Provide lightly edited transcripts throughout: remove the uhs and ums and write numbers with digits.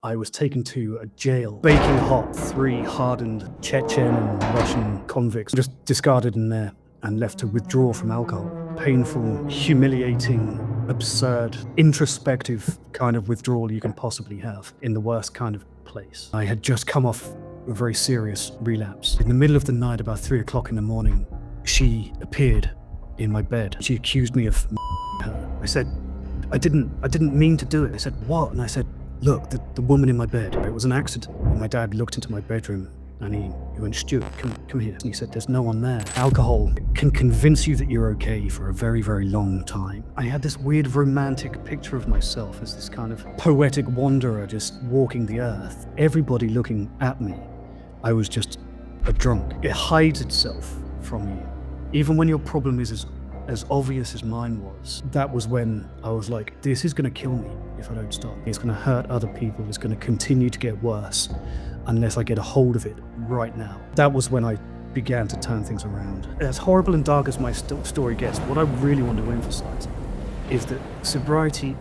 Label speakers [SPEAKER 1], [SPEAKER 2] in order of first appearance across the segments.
[SPEAKER 1] I was taken to a jail, baking hot, 3 hardened Chechen and Russian convicts, just discarded in there and left to withdraw from alcohol. Painful, humiliating, absurd, introspective kind of withdrawal you can possibly have in the worst kind of place. I had just come off a very serious relapse. In the middle of the night, about 3 o'clock in the morning, she appeared in my bed. She accused me of her. I said, I didn't mean to do it. They said, what? And I said, look, the woman in my bed, it was an accident. And my dad looked into my bedroom and he went, Stu, come here. And he said, there's no one there. Alcohol can convince you that you're okay for a very, very long time. I had this weird romantic picture of myself as this kind of poetic wanderer just walking the earth, everybody looking at me. I was just a drunk. It hides itself from you. Even when your problem is as obvious as mine was, that was when I was like, this is gonna kill me if I don't stop. It's gonna hurt other people. It's gonna continue to get worse unless I get a hold of it right now. That was when I began to turn things around. As horrible and dark as my story gets, what I really want to emphasize is that sobriety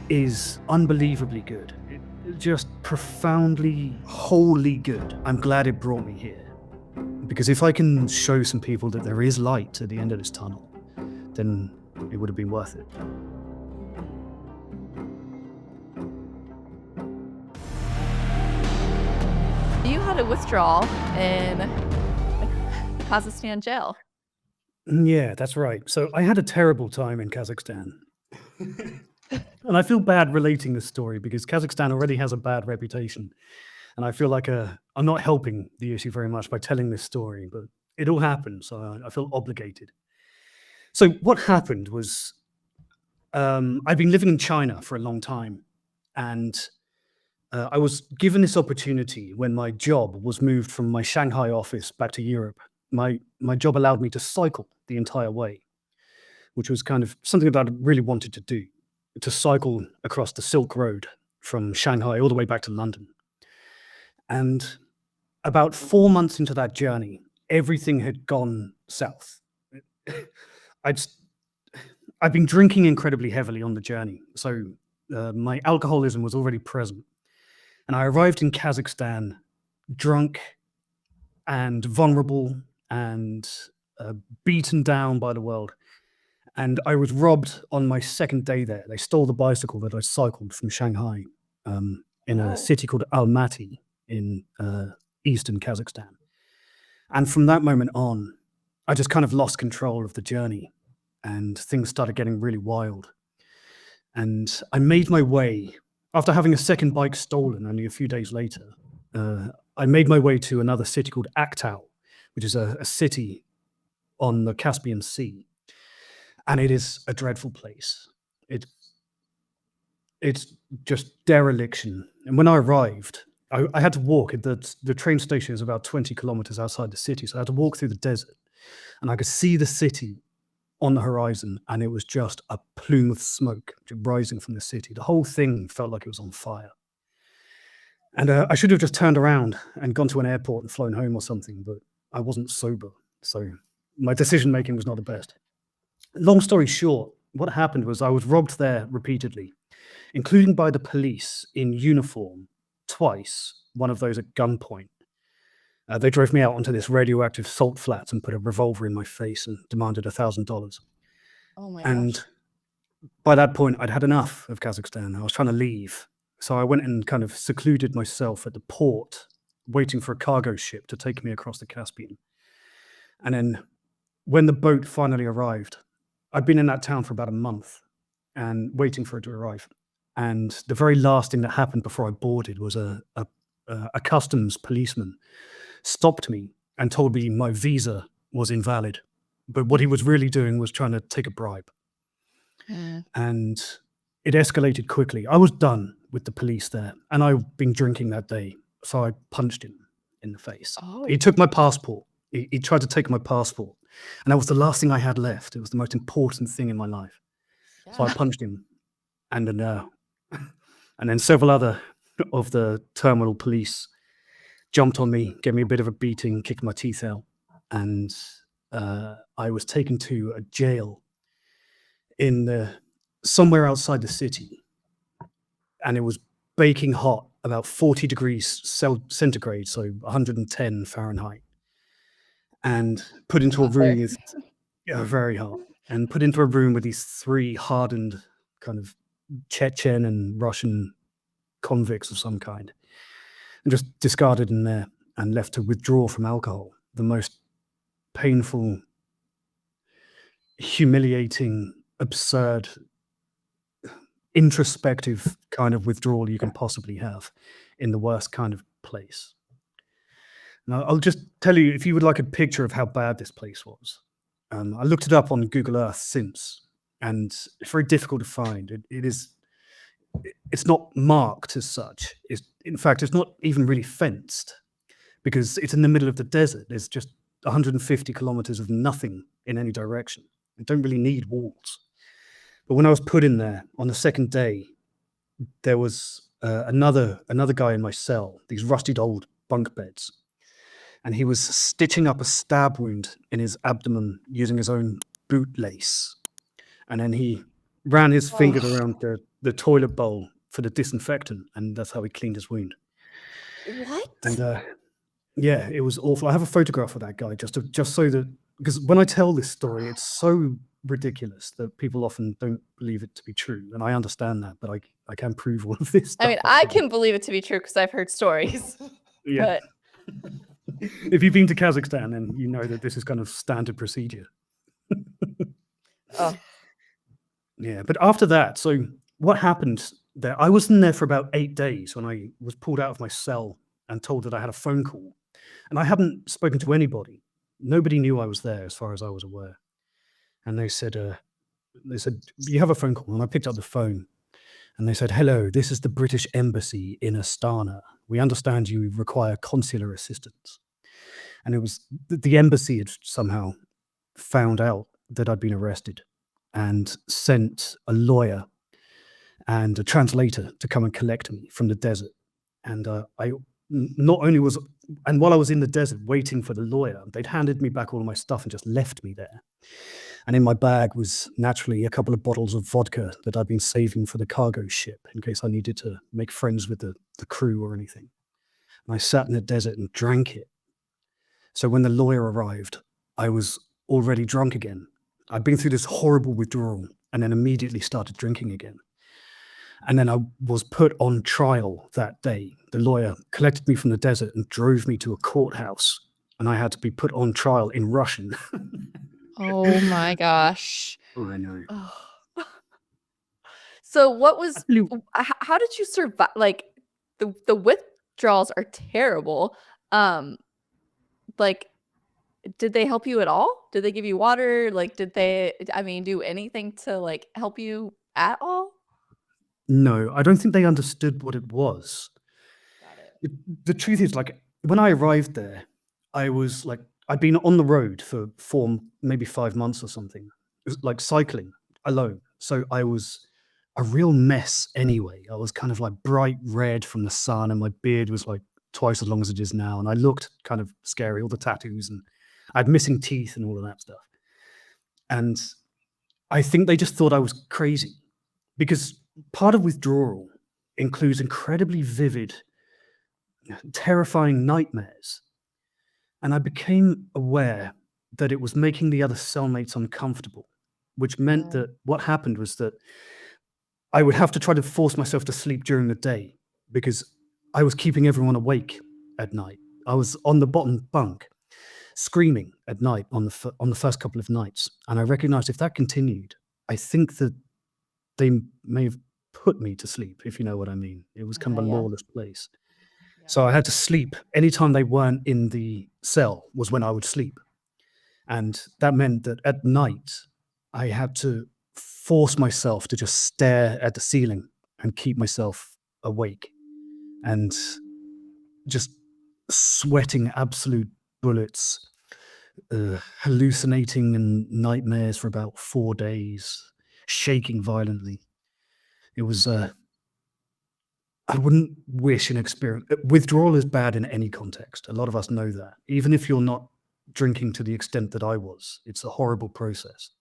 [SPEAKER 1] is unbelievably good. It's just profoundly, wholly good. I'm glad it brought me here. Because if I can show some people that there is light at the end of this tunnel, then it would have been worth it.
[SPEAKER 2] You had a withdrawal in Kazakhstan Jail.
[SPEAKER 1] Yeah, that's right. So I had a terrible time in Kazakhstan. And I feel bad relating this story because Kazakhstan already has a bad reputation. And I feel like I'm not helping the issue very much by telling this story, but it all happened, so I feel obligated. So what happened was, I'd been living in China for a long time, and I was given this opportunity when my job was moved from my Shanghai office back to Europe. My job allowed me to cycle the entire way, which was kind of something that I really wanted to do, to cycle across the Silk Road from Shanghai all the way back to London. And about 4 months into that journey, everything had gone south. I'd been drinking incredibly heavily on the journey, so my alcoholism was already present. And I arrived in Kazakhstan drunk and vulnerable and beaten down by the world. And I was robbed on my second day there. They stole the bicycle that I cycled from Shanghai in a city called Almaty in eastern Kazakhstan. And from that moment on, I just kind of lost control of the journey and things started getting really wild. And I made my way, after having a second bike stolen only a few days later, I made my way to another city called Aktau, which is a city on the Caspian Sea. And it is a dreadful place. It's just dereliction. And when I arrived, I had to walk. The train station is about 20 kilometers outside the city, so I had to walk through the desert. And I could see the city on the horizon, and it was just a plume of smoke rising from the city. The whole thing felt like it was on fire. And I should have just turned around and gone to an airport and flown home or something, but I wasn't sober, so my decision-making was not the best. Long story short, what happened was I was robbed there repeatedly, including by the police in uniform twice, one of those at gunpoint. They drove me out onto this radioactive salt flats and put a revolver in my face and demanded $1,000.
[SPEAKER 2] Oh my
[SPEAKER 1] And
[SPEAKER 2] gosh.
[SPEAKER 1] by that point, I'd had enough of Kazakhstan. I was trying to leave. So I went and kind of secluded myself at the port, waiting for a cargo ship to take me across the Caspian. And then when the boat finally arrived, I'd been in that town for about a month and waiting for it to arrive. And the very last thing that happened before I boarded was a customs policeman stopped me and told me my visa was invalid. But what he was really doing was trying to take a bribe. And it escalated quickly. I was done with the police there, and I'd been drinking that day, so I punched him in the face.
[SPEAKER 2] Oh.
[SPEAKER 1] He took my passport. He tried to take my passport, and that was the last thing I had left. It was the most important thing in my life. So I punched him, and then several other of the terminal police jumped on me, gave me a bit of a beating, kicked my teeth out, and I was taken to a jail in somewhere outside the city, and it was baking hot, about 40 degrees centigrade, so 110 Fahrenheit, and put into a
[SPEAKER 2] Hot there.
[SPEAKER 1] room with very hot, and put into a room with these 3 hardened kind of Chechen and Russian convicts of some kind, and just discarded in there and left to withdraw from alcohol. The most painful, humiliating, absurd, introspective kind of withdrawal you can possibly have in the worst kind of place. Now, I'll just tell you, if you would like a picture of how bad this place was, I looked it up on Google Earth since, and it's very difficult to find. It's not marked as such. In fact, it's not even really fenced because it's in the middle of the desert. There's just 150 kilometers of nothing in any direction. You don't really need walls. But when I was put in there on the second day, there was another guy in my cell, these rusted old bunk beds, and he was stitching up a stab wound in his abdomen using his own bootlace. And then he ran his fingers around the toilet bowl for the disinfectant, and that's how he cleaned his wound.
[SPEAKER 2] What?
[SPEAKER 1] And yeah, it was awful. I have a photograph of that guy just so that, because when I tell this story, it's so ridiculous that people often don't believe it to be true, and I understand that, but I can prove all of this stuff.
[SPEAKER 2] I mean, I can believe it to be true because I've heard stories.
[SPEAKER 1] Yeah. If you've been to Kazakhstan, then you know that this is kind of standard procedure.
[SPEAKER 2] Oh.
[SPEAKER 1] Yeah, but after that, so what happened there? I was in there for about 8 days when I was pulled out of my cell and told that I had a phone call, and I hadn't spoken to anybody. Nobody knew I was there, as far as I was aware. And they said, "You have a phone call." And I picked up the phone, and they said, "Hello, this is the British Embassy in Astana. We understand you require consular assistance." And it was the embassy had somehow found out that I'd been arrested and sent a lawyer and a translator to come and collect me from the desert. And while I was in the desert waiting for the lawyer, they'd handed me back all of my stuff and just left me there. And in my bag was naturally a couple of bottles of vodka that I'd been saving for the cargo ship in case I needed to make friends with the crew or anything. And I sat in the desert and drank it. So when the lawyer arrived, I was already drunk again. I'd been through this horrible withdrawal and then immediately started drinking again. And then I was put on trial that day. The lawyer collected me from the desert and drove me to a courthouse, and I had to be put on trial in Russian.
[SPEAKER 2] Oh my gosh.
[SPEAKER 1] Oh, I know.
[SPEAKER 2] Oh. So what was
[SPEAKER 1] Absolute-
[SPEAKER 2] how did you survive? Like the withdrawals are terrible. Like did they help you at all? Did they give you water? Like did they do anything to like help you at all?
[SPEAKER 1] No, I don't think they understood what it was.
[SPEAKER 2] Got it.
[SPEAKER 1] The truth is, like, when I arrived there, I was like, I'd been on the road for 4, maybe 5 months or something. It was like cycling alone. So I was a real mess anyway. I was kind of like bright red from the sun, and my beard was like twice as long as it is now. And I looked kind of scary, all the tattoos, and I had missing teeth and all of that stuff. And I think they just thought I was crazy because part of withdrawal includes incredibly vivid, terrifying nightmares. And I became aware that it was making the other cellmates uncomfortable, which meant that what happened was that I would have to try to force myself to sleep during the day because I was keeping everyone awake at night. I was on the bottom bunk screaming at night on the first couple of nights. And I recognized if that continued, I think that they may have put me to sleep, if you know what I mean. It was kind of a
[SPEAKER 2] Yeah.
[SPEAKER 1] lawless place. So I had to sleep. Anytime they weren't in the cell was when I would sleep. And that meant that at night, I had to force myself to just stare at the ceiling and keep myself awake and just sweating absolute bullets, hallucinating and nightmares for about 4 days, shaking violently. It was, I wouldn't wish an experience. Withdrawal is bad in any context. A lot of us know that. Even if you're not drinking to the extent that I was, it's a horrible process.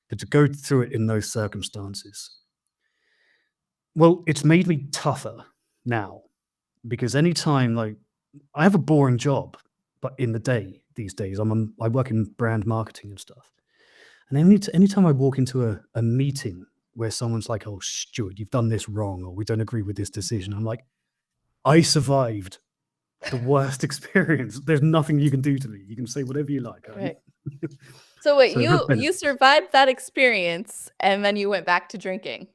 [SPEAKER 1] But to go through it in those circumstances, well, it's made me tougher now. because anytime, like, I have a boring job, but in the day these days, I work in brand marketing and stuff. And anytime I walk into a meeting where someone's like, "Oh, Stuart, you've done this wrong," or "We don't agree with this decision," I'm like, "I survived the worst experience. There's nothing you can do to me. You can say whatever you like."
[SPEAKER 2] Right. So wait,
[SPEAKER 1] So it has
[SPEAKER 2] you
[SPEAKER 1] benefits.
[SPEAKER 2] survived that experience and then you went back to drinking.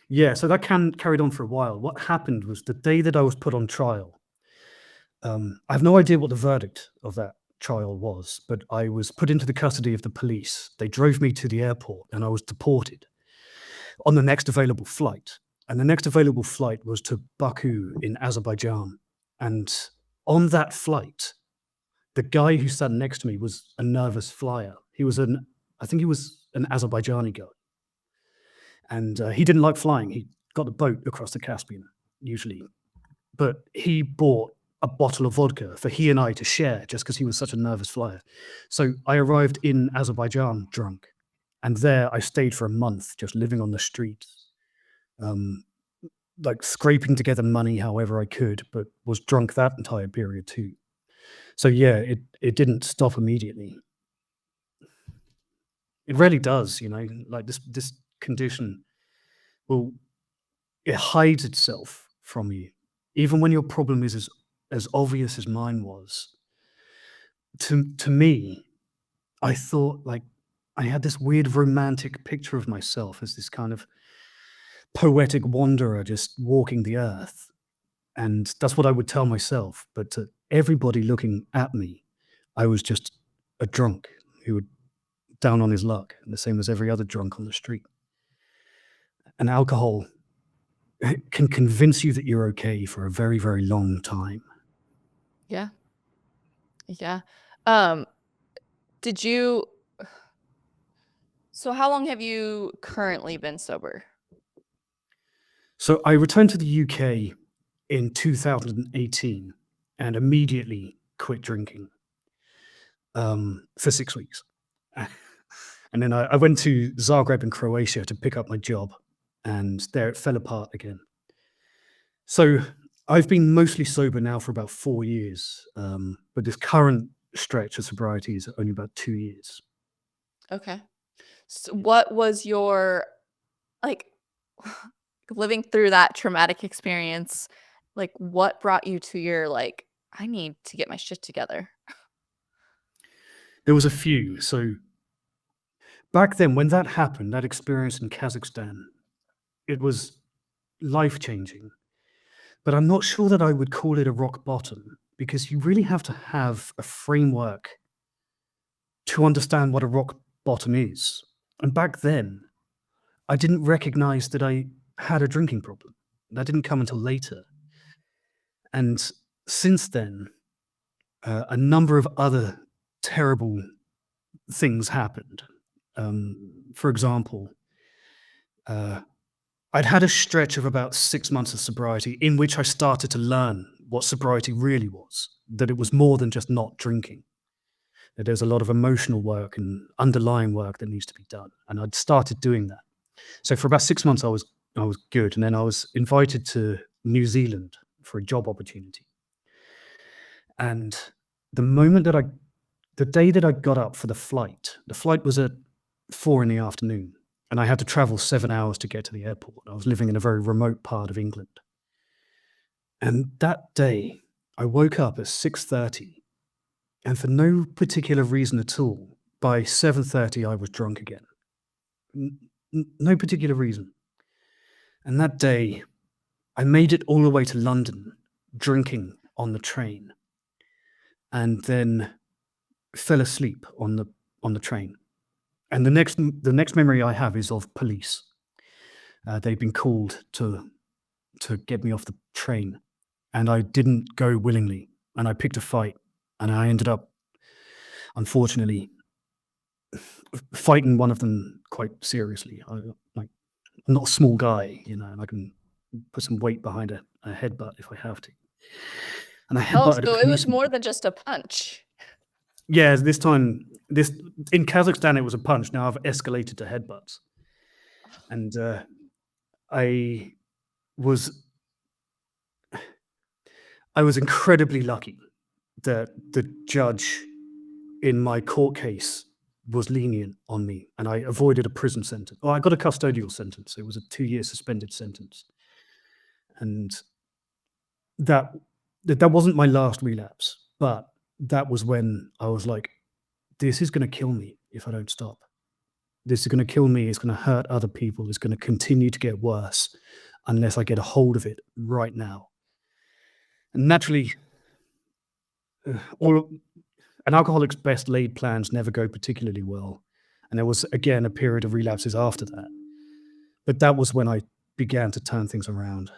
[SPEAKER 1] Yeah, so that carried on for a while. What happened was the day that I was put on trial, I have no idea what the verdict of that trial was, but I was put into the custody of the police. They drove me to the airport and I was deported on the next available flight. And the next available flight was to Baku in Azerbaijan. And on that flight, the guy who sat next to me was a nervous flyer. I think he was an Azerbaijani guy. And he didn't like flying. He got the boat across the Caspian, usually. But he bought a bottle of vodka for he and I to share just because he was such a nervous flyer. So I arrived in Azerbaijan drunk. And there I stayed for a month, just living on the streets, um, like scraping together money however I could, but was drunk that entire period too. So yeah, it didn't stop immediately. It really does, like this condition will it hides itself from you, even when your problem is as obvious as mine was. To me, I thought like I had this weird romantic picture of myself as this kind of poetic wanderer just walking the earth. And that's what I would tell myself. But to everybody looking at me, I was just a drunk who would down on his luck, the same as every other drunk on the street. And alcohol can convince you that you're okay for a very, very long time.
[SPEAKER 2] Yeah. Yeah. Um, did you So how long have you currently been sober?
[SPEAKER 1] So I returned to the UK in 2018 and immediately quit drinking for 6 weeks. And then I went to Zagreb in Croatia to pick up my job, and there it fell apart again. So I've been mostly sober now for about 4 years, but this current stretch of sobriety is only about 2 years.
[SPEAKER 2] Okay. So what was your like living through that traumatic experience? Like what brought you to your like I need to get my shit together?
[SPEAKER 1] There was a few. So back then, when that happened, that experience in Kazakhstan, it was life changing. But I'm not sure that I would call it a rock bottom because you really have to have a framework to understand what a rock bottom is. And back then, I didn't recognize that I had a drinking problem. That didn't come until later. And since then, a number of other terrible things happened. For example, I'd had a stretch of about 6 months of sobriety in which I started to learn what sobriety really was, that it was more than just not drinking, that there's a lot of emotional work and underlying work that needs to be done. And I'd started doing that. So for about 6 months, I was good. And then I was invited to New Zealand for a job opportunity. And the moment that the day that I got up for the flight was at 4 in the afternoon, and I had to travel 7 hours to get to the airport. I was living in a very remote part of England. And that day, I woke up at 6:30, and for no particular reason at all, by 7:30, I was drunk again. No particular reason. And that day, I made it all the way to London, drinking on the train, and then fell asleep on the train. And the next memory I have is of police. They'd been called to get me off the train, and I didn't go willingly, and I picked a fight, and I ended up, unfortunately, fighting one of them quite seriously. Like, I'm not a small guy, and I can put some weight behind a headbutt if I have to. And I
[SPEAKER 2] Oh,
[SPEAKER 1] headbutted a
[SPEAKER 2] so it was
[SPEAKER 1] policeman.
[SPEAKER 2] more than just a punch.
[SPEAKER 1] Yeah, this time, in Kazakhstan, it was a punch. Now I've escalated to headbutts, and I was I was incredibly lucky that the judge in my court case was lenient on me, and I avoided a prison sentence. Well, I got a custodial sentence. It was a 2-year suspended sentence, and that that wasn't my last relapse, but that was when I was like, "This is going to kill me if I don't stop. This is going to kill me. It's going to hurt other people. It's going to continue to get worse unless I get a hold of it right now." And naturally, all an alcoholic's best laid plans never go particularly well. And there was, again, a period of relapses after that. But that was when I began to turn things around.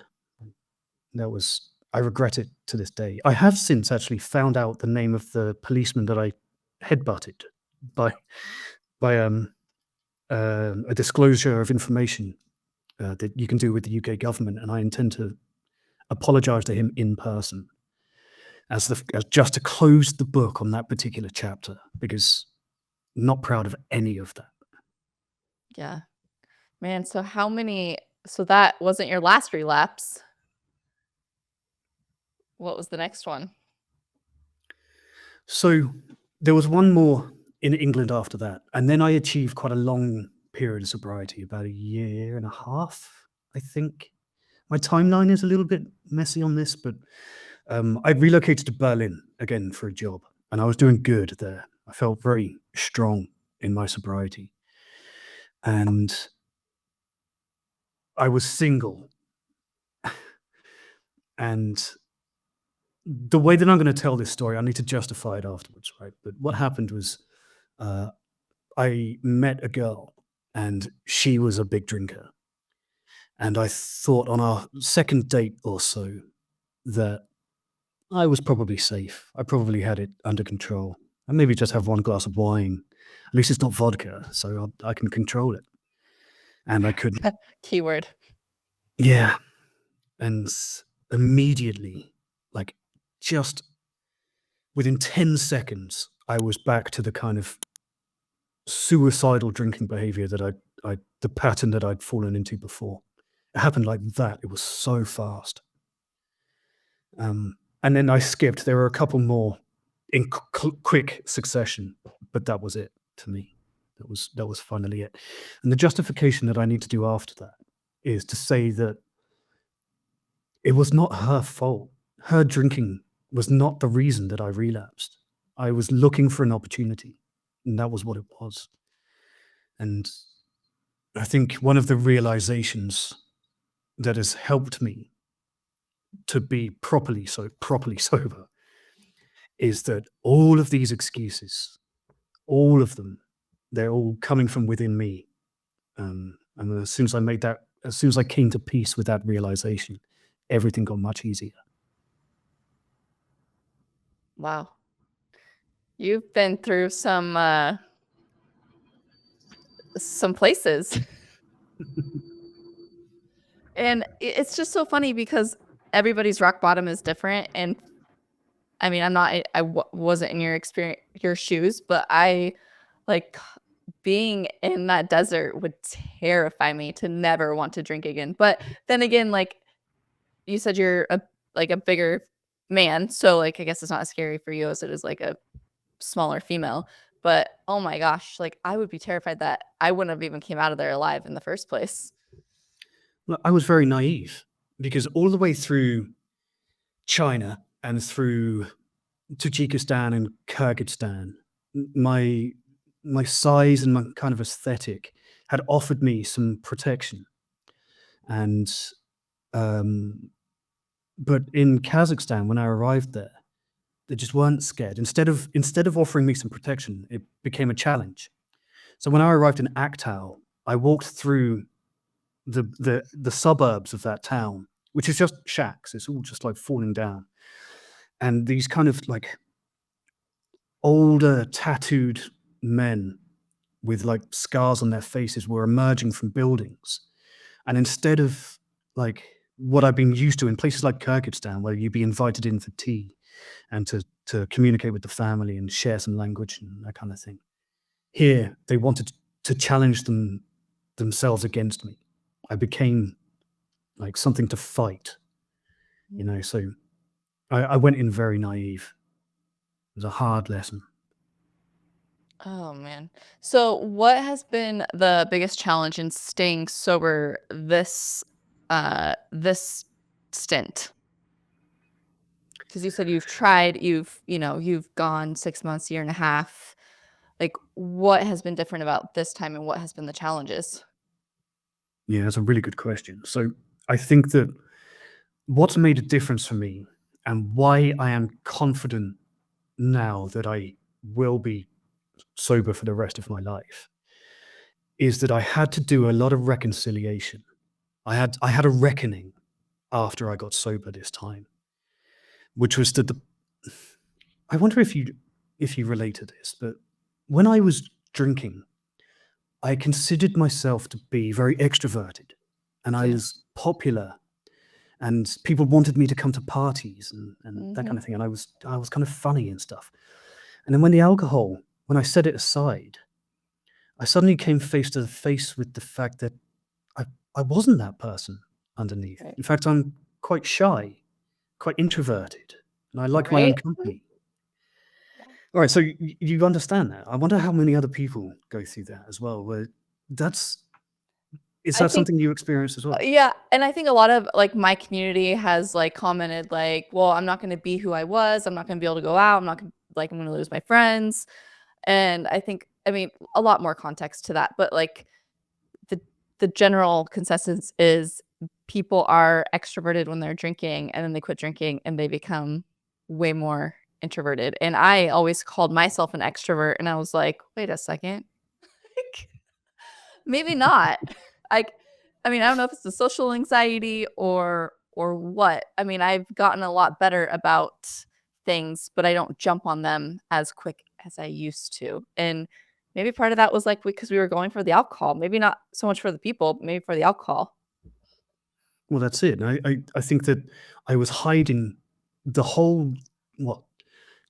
[SPEAKER 1] I regret it to this day. I have since actually found out the name of the policeman that I headbutted by a disclosure of information that you can do with the UK government, and I intend to apologise to him in person as just to close the book on that particular chapter, because I'm not proud of any of that.
[SPEAKER 2] Yeah. Man, so that wasn't your last relapse. What was the next one?
[SPEAKER 1] So there was one more in England after that, and then I achieved quite a long period of sobriety, about a year and a half, I think. My timeline is a little bit messy on this, but I relocated to Berlin again for a job, and I was doing good there. I felt very strong in my sobriety, and I was single. And the way that I'm going to tell this story, I need to justify it afterwards, right? But what happened was, I met a girl, and she was a big drinker. And I thought on our second date or so that I was probably safe. I probably had it under control. And maybe just have one glass of wine. At least it's not vodka, so I can control it. And I couldn't.
[SPEAKER 2] Keyword.
[SPEAKER 1] Yeah. And immediately, like just within 10 seconds, I was back to the kind of suicidal drinking behavior that the pattern that I'd fallen into before. It happened like that. It was so fast. And then I skipped. There were a couple more in quick succession, but that was it to me. That was finally it. And the justification that I need to do after that is to say that it was not her fault. Her drinking was not the reason that I relapsed. I was looking for an opportunity, and that was what it was. And I think one of the realizations that has helped me to be properly sober is that all of these excuses, all of them, they're all coming from within me. And as soon as I came to peace with that realization, everything got much easier.
[SPEAKER 2] Wow. You've been through some places. And it's just so funny because everybody's rock bottom is different. And I mean, wasn't in your shoes, but I like being in that desert would terrify me to never want to drink again. But then again, like you said, you're a bigger man, so like I guess it's not as scary for you as it is like a smaller female. But oh my gosh, like I would be terrified that I wouldn't have even came out of there alive in the first place.
[SPEAKER 1] Look, I was very naive because all the way through China and through Tajikistan and Kyrgyzstan, my size and my kind of aesthetic had offered me some protection. And but in Kazakhstan, when I arrived there, they just weren't scared. Instead of offering me some protection, it became a challenge. So when I arrived in Aktau, I walked through the suburbs of that town, which is just shacks. It's all just like falling down. And these kind of like older tattooed men with like scars on their faces were emerging from buildings. And instead of like what I've been used to in places like Kyrgyzstan, where you'd be invited in for tea and to communicate with the family and share some language and that kind of thing, here they wanted to challenge themselves against me. I became like something to fight, you know. So I went in very naive. It was a hard lesson.
[SPEAKER 2] Oh man. So what has been the biggest challenge in staying sober this stint? Because you said you've tried, you've gone 6 months, year and a half. Like what has been different about this time and what has been the challenges?
[SPEAKER 1] Yeah, that's a really good question. So I think that what's made a difference for me and why I am confident now that I will be sober for the rest of my life is that I had to do a lot of reconciliation. I had a reckoning after I got sober this time, which was that I wonder if you relate to this, but when I was drinking, I considered myself to be very extroverted, and I
[SPEAKER 2] Yeah.
[SPEAKER 1] was popular, and people wanted me to come to parties and that
[SPEAKER 2] Mhm.
[SPEAKER 1] kind of thing, and I was kind of funny and stuff. And then when I set it aside, I suddenly came face to face with the fact that I I wasn't that person underneath.
[SPEAKER 2] Right.
[SPEAKER 1] In fact, I'm quite shy, quite introverted, and I like my own
[SPEAKER 2] Right?
[SPEAKER 1] company. All right, so you understand that. I wonder how many other people go through that as well. Where that's is
[SPEAKER 2] I
[SPEAKER 1] that
[SPEAKER 2] think
[SPEAKER 1] something you experience as well?
[SPEAKER 2] yeah, and I think a lot of, like, my community has, like, commented, like, "Well, I'm not gonna be who I was, I'm not gonna be able to go out, I'm gonna lose my friends," and I mean, a lot more context to that, but, like, the the general consensus is people are extroverted when they're drinking, and then they quit drinking, and they become way more introverted, and I always called myself an extrovert, and I was like, "Wait a second, like, maybe not." Like, I mean, I don't know if it's the social anxiety or what. I mean, I've gotten a lot better about things, but I don't jump on them as quick as I used to. And maybe part of that was like because we were going for the alcohol. Maybe not so much for the people, but maybe for the alcohol.
[SPEAKER 1] Well, that's it. And I think that I was hiding the whole what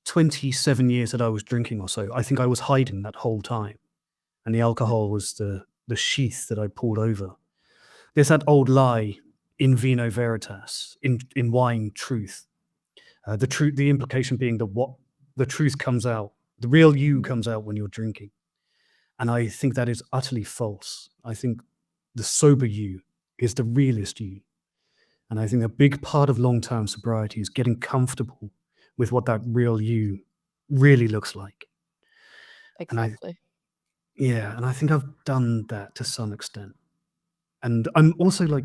[SPEAKER 1] 27 years that I was drinking or so. I think I was hiding that whole time, and the
[SPEAKER 2] Yeah.
[SPEAKER 1] alcohol was the sheath that I pulled over. There's that old lie, in vino veritas, in wine truth. The implication being that what the truth comes out, the real you
[SPEAKER 2] Mhm.
[SPEAKER 1] comes out when you're drinking. And I think that is utterly false. I think the sober you is the realist you. And I think a big part of long term sobriety is getting comfortable with what that real you really looks like. And
[SPEAKER 2] Exactly.
[SPEAKER 1] and I think I've done that to some extent. And I'm also like,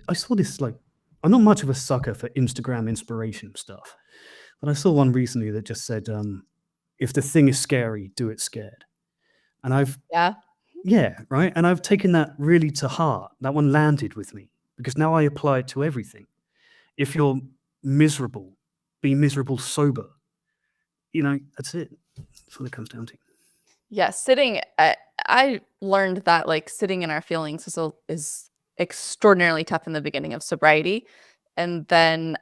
[SPEAKER 1] I saw this, like, I'm not much of a sucker for Instagram inspiration stuff, but I saw one recently that just said, if the thing is scary, do it scared. And
[SPEAKER 2] Yeah.
[SPEAKER 1] yeah, right. And I've taken that really to heart. That one landed with me because now I apply it to everything. If you're miserable, be miserable sober. That's it. That's what it comes down to.
[SPEAKER 2] Yeah, I learned that, like, sitting in our feelings is extraordinarily tough in the beginning of sobriety, and then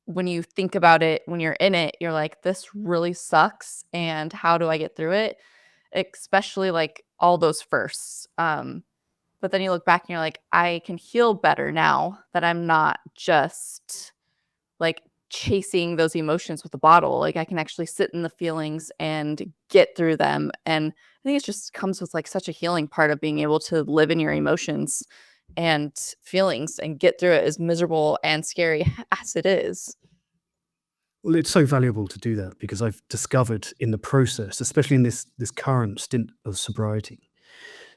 [SPEAKER 2] when you think about it, when you're in it, you're like, "This really sucks, and how do I get through it?" Especially, like, all those firsts, but then you look back and you're like, "I can heal better now that I'm not just, like, chasing those emotions with a bottle, like, I can actually sit in the feelings and get through them," and I think it just comes with, like, such a healing part of being able to live in your emotions and feelings and get through it as miserable and scary as it is.
[SPEAKER 1] Well, it's so valuable to do that because I've discovered in the process, especially in this current stint of sobriety,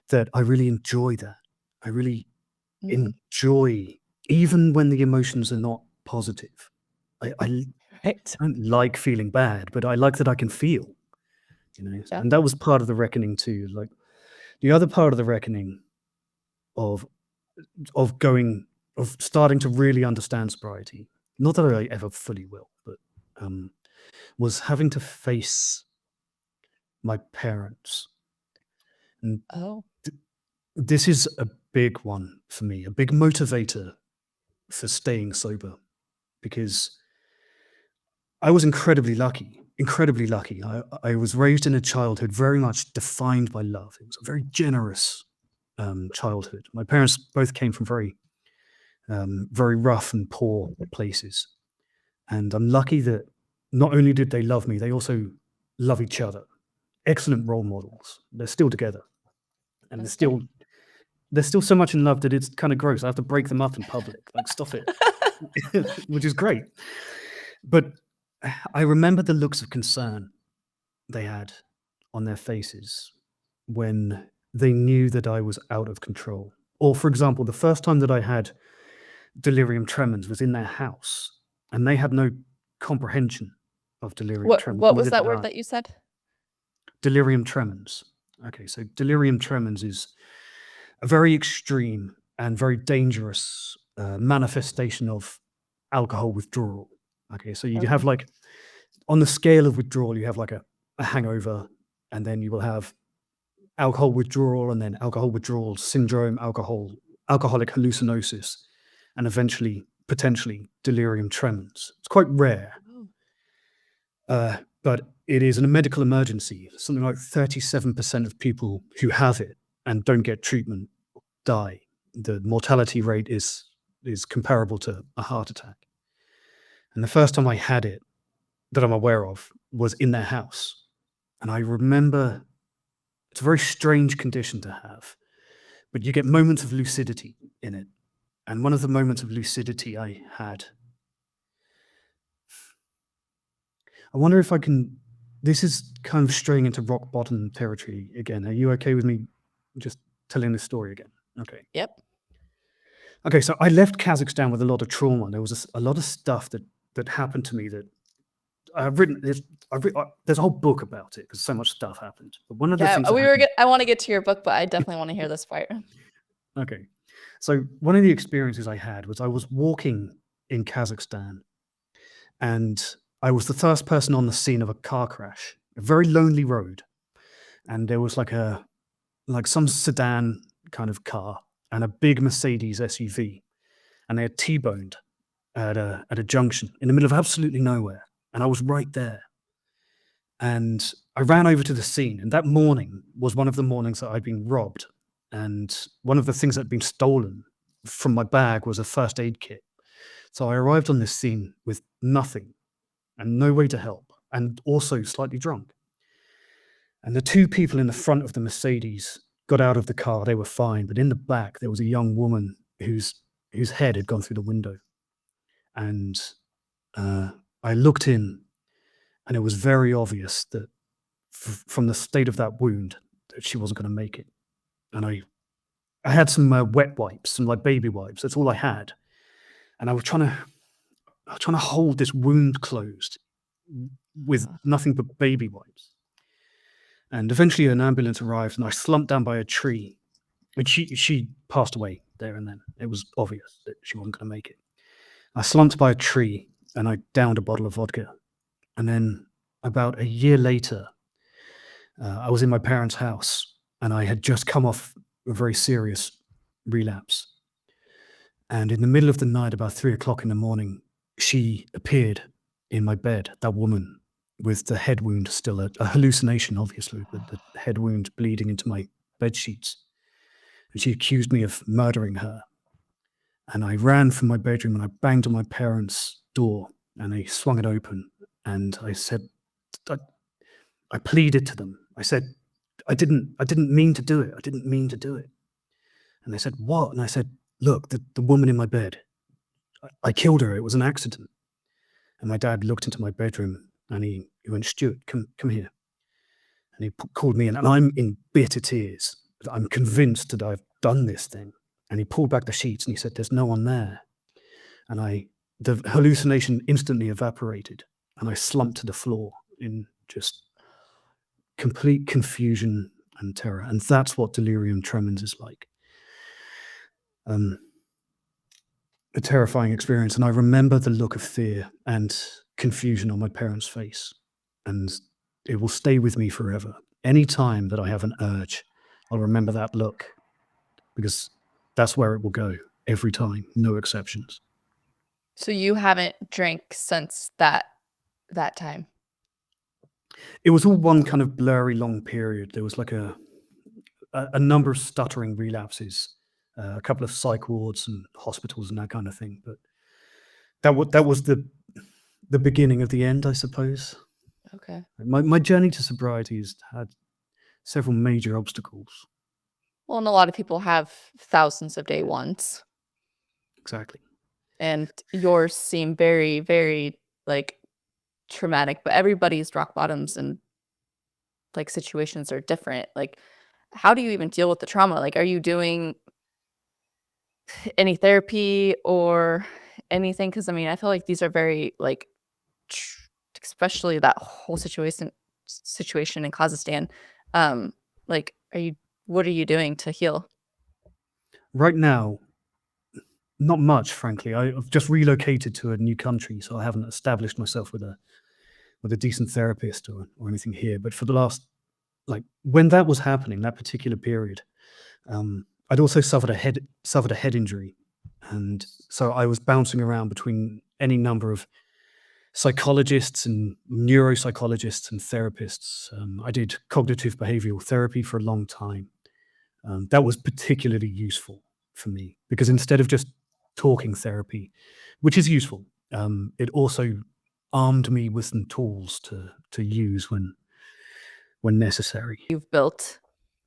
[SPEAKER 1] that I really enjoy that. I really
[SPEAKER 2] Mhm.
[SPEAKER 1] enjoy, even when the emotions are not positive. I
[SPEAKER 2] Right.
[SPEAKER 1] don't like feeling bad, but I like that I can feel,
[SPEAKER 2] Yeah.
[SPEAKER 1] and that was part of the reckoning too. Like the other part of the reckoning of of going of starting to really understand sobriety, not that I ever fully will, but um, was having to face my parents. And
[SPEAKER 2] Oh.
[SPEAKER 1] th- this is a big one for me, a big motivator for staying sober because I was incredibly lucky. Incredibly lucky. I was raised in a childhood very much defined by love. It was a very generous childhood. My parents both came from very rough and poor places, And I'm lucky that not only did they love me, they also love each other. Excellent role models. They're still together, and
[SPEAKER 2] That's good.
[SPEAKER 1] they're still so much in love that it's kind of gross. I have to break them up in public, like stop it, which is great. But I remember the looks of concern they had on their faces when they knew that I was out of control. Or, for example, the first time that I had delirium tremens was in their house, and they had no comprehension of delirium tremens.
[SPEAKER 2] What was
[SPEAKER 1] neither
[SPEAKER 2] that
[SPEAKER 1] did
[SPEAKER 2] word
[SPEAKER 1] I.
[SPEAKER 2] that you said?
[SPEAKER 1] Delirium tremens. Okay, so delirium tremens is a very extreme and very dangerous manifestation of alcohol withdrawal. Okay, so you have
[SPEAKER 2] Okay.
[SPEAKER 1] like on the scale of withdrawal, you have like a hangover, and then you will have alcohol withdrawal, and then alcohol withdrawal syndrome, alcoholic hallucinosis, and eventually potentially delirium tremens. It's quite rare, but it is a medical emergency. Something like 37% of people who have it and don't get treatment die. The mortality rate is comparable to a heart attack. And the first time I had it, that I'm aware of, was in their house. And I remember it's a very strange condition to have, but you get moments of lucidity in it. And one of the moments of lucidity I had, I wonder if I can, this is kind of straying into rock bottom territory again. Are you okay with me just telling this story again? Okay.
[SPEAKER 2] Yep.
[SPEAKER 1] Okay, so I left Kazakhstan with a lot of trauma. There was a lot of stuff that happened to me that I've written. There's a whole book about it because so much stuff happened. But one of the
[SPEAKER 2] Yeah,
[SPEAKER 1] things that happened,
[SPEAKER 2] I want to get to your book, but I definitely want to hear this part.
[SPEAKER 1] okay, so one of the experiences I had was I was walking in Kazakhstan, and I was the first person on the scene of a car crash, a very lonely road, and there was like some sedan kind of car and a big Mercedes SUV, and they had T-boned at a junction in the middle of absolutely nowhere, and I was right there. And I ran over to the scene, and that morning was one of the mornings that I'd been robbed, and one of the things that had been stolen from my bag was a first aid kit. So I arrived on this scene with nothing and no way to help, and also slightly drunk. And the two people in the front of the Mercedes got out of the car. They were fine, but in the back there was a young woman whose head had gone through the window. And I looked in, and it was very obvious that from the state of that wound that she wasn't going to make it. And I had some wet wipes, some like baby wipes. That's all I had, and I was trying to hold this wound closed with nothing but baby wipes. And eventually, an ambulance arrived, and I slumped down by a tree. And she passed away there and then. It was obvious that she wasn't going to make it. I slumped by a tree, and I downed a bottle of vodka. And then about a year later, I was in my parents' house, and I had just come off a very serious relapse. And in the middle of the night, about 3 o'clock in the morning, she appeared in my bed, that woman, with the head wound still, a hallucination, obviously, but the head wound bleeding into my bed sheets. And she accused me of murdering her. And I ran from my bedroom, and I banged on my parents' door, and they swung it open. And I said, I pleaded to them. I said, I didn't mean to do it. I didn't mean to do it. And they said, what? And I said, look, the woman in my bed, I killed her. It was an accident. And my dad looked into my bedroom, and he went, Stuart, come here. And he called me in, and I'm in bitter tears. I'm convinced that I've done this thing. And he pulled back the sheets, and he said, there's no one there. And the hallucination instantly evaporated, and I slumped to the floor in just complete confusion and terror. And that's what delirium tremens is like. A terrifying experience. And I remember the look of fear and confusion on my parents' face. And it will stay with me forever. Any time that I have an urge, I'll remember that look, because that's where it will go every time, no exceptions.
[SPEAKER 2] So you haven't drank since that time?
[SPEAKER 1] It was all one kind of blurry long period. There was like a number of stuttering relapses, a couple of psych wards and hospitals and that kind of thing. But that was the beginning of the end, I suppose.
[SPEAKER 2] Okay.
[SPEAKER 1] My journey to sobriety has had several major obstacles.
[SPEAKER 2] Well, and a lot of people have thousands of day ones,
[SPEAKER 1] Exactly.
[SPEAKER 2] and yours seem very, very, like, traumatic, but everybody's rock bottoms and, like, situations are different. Like, how do you even deal with the trauma? Like, are you doing any therapy or anything? Because I mean, I feel like these are very, like, tr especially that whole situation in Kazakhstan. Um, like, what are you doing to heal?
[SPEAKER 1] Right now, not much, frankly. I've just relocated to a new country, so I haven't established myself with a decent therapist or anything here. But for the last, like, when that was happening, that particular period, I'd also suffered a head injury, and so I was bouncing around between any number of psychologists and neuropsychologists and therapists. I did cognitive behavioral therapy for a long time. That was particularly useful for me because instead of just talking therapy, which is useful, it also armed me with some tools to use when necessary.
[SPEAKER 2] You've built,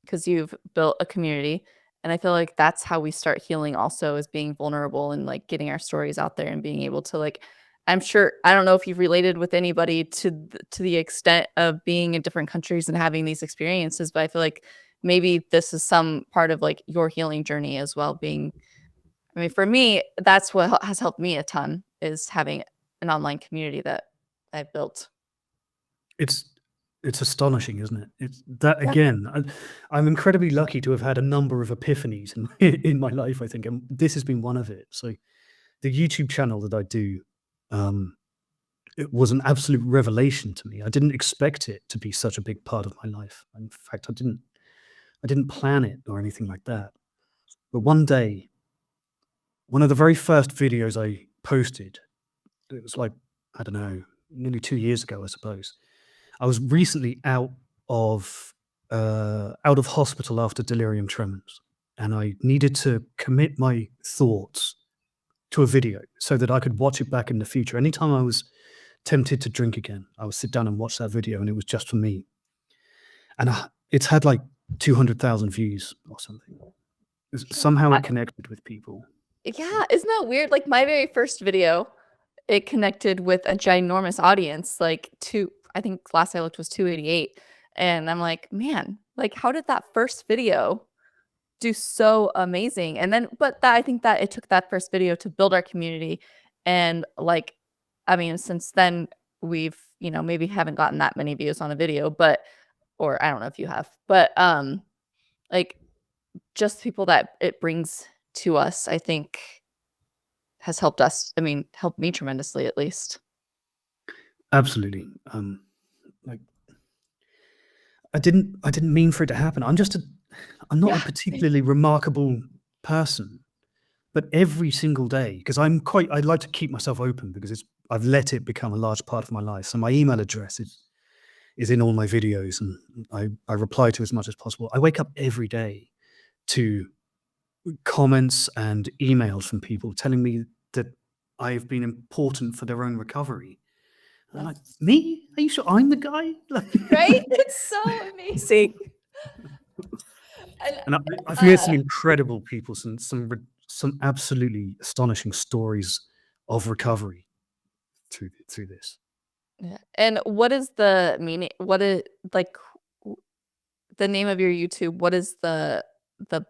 [SPEAKER 2] because you've built a community, and I feel like that's how we start healing also, is being vulnerable and, like, getting our stories out there and being able to, like, I'm sure I don't know if you've related with anybody to the extent of being in different countries and having these experiences, but I feel like maybe this is some part of, like, your healing journey as well, being I mean, for me, that's what has helped me a ton, is having an online community that I've built.
[SPEAKER 1] It's it's astonishing, isn't it? It's that
[SPEAKER 2] Yeah.
[SPEAKER 1] again. I'm incredibly lucky to have had a number of epiphanies in in my life. I think, and this has been one of it. So the YouTube channel that I do, um, it was an absolute revelation to me. I didn't expect it to be such a big part of my life. In fact, I didn't plan it or anything like that. But one day, one of the very first videos I posted, it was like, I don't know, nearly 2 years ago, I suppose. I was recently out of hospital after delirium tremens, and I needed to commit my thoughts to a video so that I could watch it back in the future. Anytime I was tempted to drink again, I would sit down and watch that video, and it was just for me. And it's had like 200,000 views or something. Somehow
[SPEAKER 2] I
[SPEAKER 1] it connected with people.
[SPEAKER 2] Yeah, isn't that weird? Like, my very first video, it connected with a ginormous audience, like, I think last I looked was 288, and I'm like, "Man, like, how did that first video do so amazing?" And then but that I think that it took that first video to build our community, and, like, I mean, since then, we've, maybe haven't gotten that many views on a video, but or I don't know if you have, but, like, just people that it brings to us, I think has helped us, I mean, helped me tremendously at least.
[SPEAKER 1] Absolutely. Like I didn't mean for it to happen. I'm not a
[SPEAKER 2] Yeah, same.
[SPEAKER 1] particularly remarkable person, but every single day, because I like to keep myself open because I've let it become a large part of my life. So my email address is in all my videos, and I reply to as much as possible. I wake up every day to comments and emails from people telling me that I've been important for their own recovery. And I'm like,
[SPEAKER 2] That's
[SPEAKER 1] me? Are you sure I'm the guy? Like,
[SPEAKER 2] right? It's so amazing. And,
[SPEAKER 1] and I've heard
[SPEAKER 2] uh
[SPEAKER 1] some incredible people, some absolutely astonishing stories of recovery through this.
[SPEAKER 2] yeah, and what is the meaning what is like, w the name of your YouTube, what is the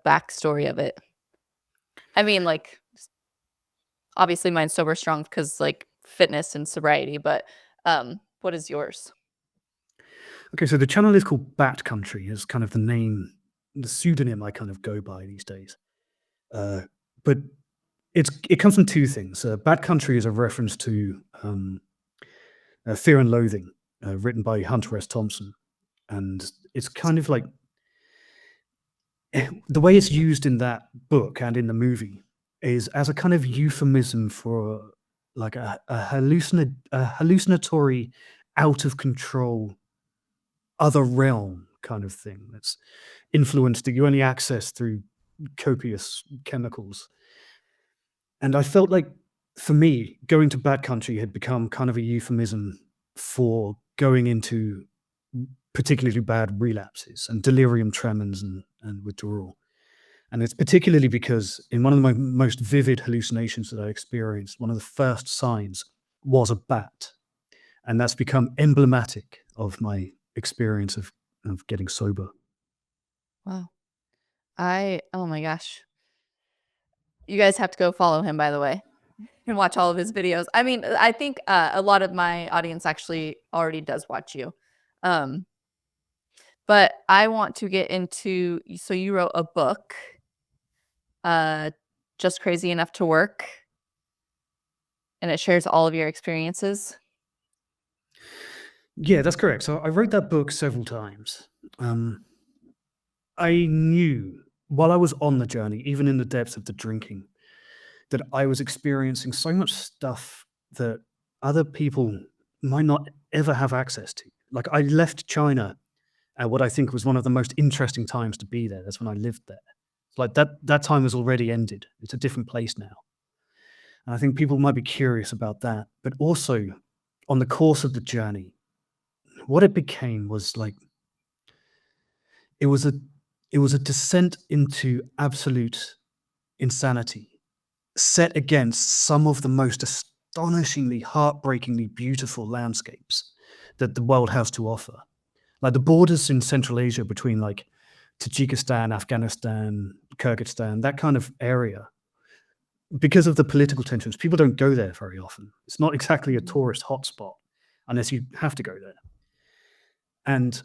[SPEAKER 2] backstory of it? I mean, like, obviously mine's Sober Strong because, like, fitness and sobriety, but, what is yours?
[SPEAKER 1] Okay, so the channel is called Bat Country, is kind of the name, the pseudonym I kind of go by these days. Uh, but it comes from two things. Bat Country is a reference to Fear and Loathing, written by Hunter S. Thompson, and it's kind of like the way it's used in that book and in the movie is as a kind of euphemism for like a hallucinatory, out of control, other realm kind of thing that's influenced that you only access through copious chemicals. And I felt like for me, going to bad country had become kind of a euphemism for going into particularly bad relapses and delirium tremens and withdrawal. And it's particularly because in one of my most vivid hallucinations that I experienced, one of the first signs was a bat. And that's become emblematic of my experience of getting sober.
[SPEAKER 2] Wow. Oh my gosh. You guys have to go follow him, by the way, and watch all of his videos. I mean, I think a lot of my audience actually already does watch you. Um, but I want to get into, so you wrote a book, Just Crazy Enough to Work, and it shares all of your experiences.
[SPEAKER 1] Yeah, that's correct. So I wrote that book several times. I knew while I was on the journey, even in the depths of the drinking, that I was experiencing so much stuff that other people might not ever have access to. Like I left China at what I think was one of the most interesting times to be there. That's when I lived there. Like that time has already ended. It's a different place now. And I think people might be curious about that. But also on the course of the journey, what it became was like it was a it was a descent into absolute insanity set against some of the most astonishingly, heartbreakingly beautiful landscapes that the world has to offer. Like the borders in Central Asia between like Tajikistan, Afghanistan, Kyrgyzstan, that kind of area, because of the political tensions, people don't go there very often. It's not exactly a tourist hotspot unless you have to go there. And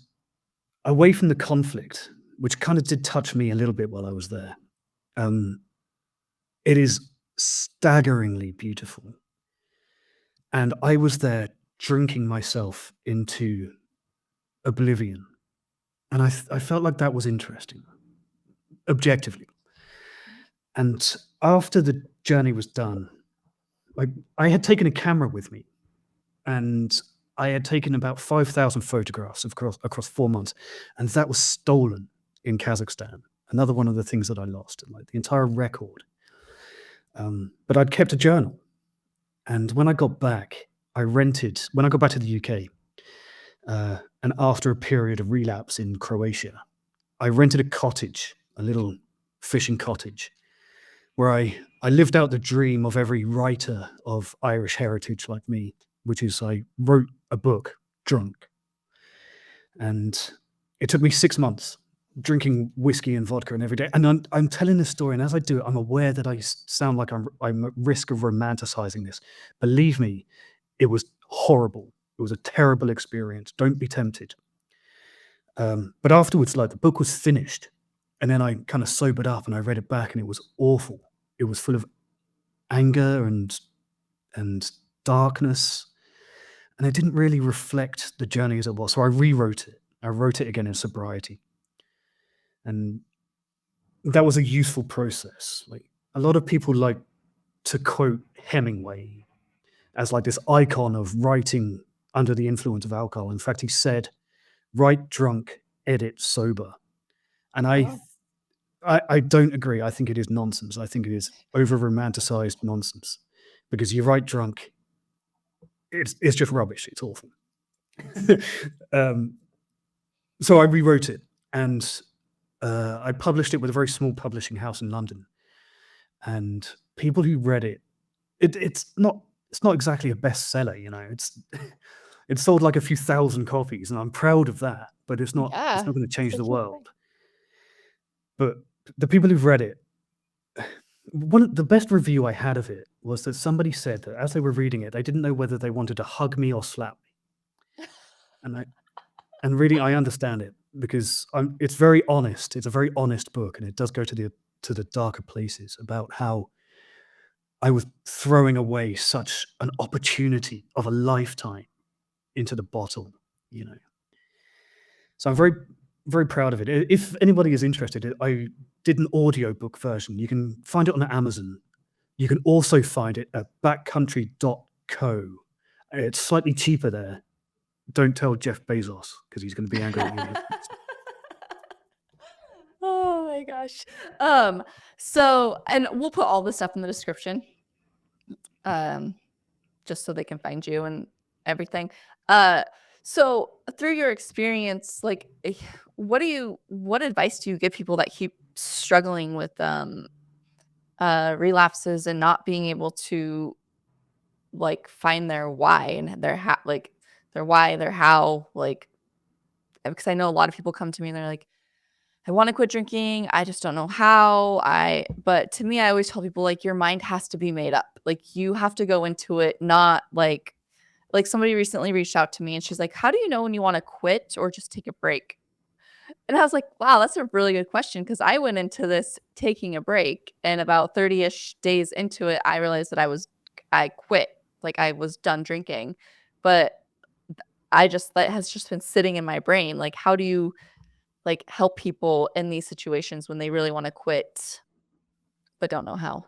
[SPEAKER 1] away from the conflict, which kind of did touch me a little bit while I was there, it is staggeringly beautiful. And I was there drinking myself into oblivion. And I felt like that was interesting, objectively. And after the journey was done, like I had taken a camera with me and I had taken about 5,000 photographs across 4 months. And that was stolen in Kazakhstan. Another one of the things that I lost, like the entire record. But I'd kept a journal. And when I got back, when I got back to the UK, and after a period of relapse in Croatia, I rented a cottage, a little fishing cottage, where I lived out the dream of every writer of Irish heritage like me, which is I wrote a book drunk. And it took me 6 months drinking whiskey and vodka and every day. And I'm telling this story, and as I do it, I'm aware that I sound like I'm at risk of romanticizing this. Believe me, it was horrible. It was a terrible experience. Don't be tempted. But afterwards, like the book was finished, and then I kind of sobered up and I read it back, and it was awful. It was full of anger and darkness, and it didn't really reflect the journey as it was. So I rewrote it. I wrote it again in sobriety, and that was a useful process. Like a lot of people like to quote Hemingway as like this icon of writing under the influence of alcohol. In fact, he said, "Write drunk, edit sober," and I don't agree. I think it is nonsense. I think it is over romanticized nonsense because you write drunk, it's just rubbish. It's awful. um, so I rewrote it and I published it with a very small publishing house in London. And people who read it, it's not exactly a bestseller, you know. It sold like a few thousand copies, and I'm proud of that. But it's not
[SPEAKER 2] Yeah.
[SPEAKER 1] going to change
[SPEAKER 2] It's
[SPEAKER 1] the
[SPEAKER 2] a good thing.
[SPEAKER 1] world. But the people who've read it, one of the best review I had of it was that somebody said that as they were reading it, they didn't know whether they wanted to hug me or slap me. And really, I understand it because it's very honest. It's a very honest book, and it does go to the darker places about how I was throwing away such an opportunity of a lifetime into the bottle, you know. So I'm very, very proud of it. If anybody is interested, I did an audiobook version. You can find it on Amazon. You can also find it at backcountry.co. It's slightly cheaper there. Don't tell Jeff Bezos because he's going to be angry at you.
[SPEAKER 2] Oh my gosh. So, and we'll put all this stuff in the description. um, just so they can find you and everything. Uh, so through your experience, like, what advice do you give people that keep struggling with relapses and not being able to like find their why and their why, their how, like, because I know a lot of people come to me and they're like, I want to quit drinking. I just don't know how. But to me, I always tell people like your mind has to be made up. Like you have to go into it, not like somebody recently reached out to me and she's like, how do you know when you want to quit or just take a break? And I was like, wow, that's a really good question because I went into this taking a break and about 30-ish days into it, I realized that I quit. Like I was done drinking. But that has just been sitting in my brain. Like, how do you like help people in these situations when they really want to quit but don't know how?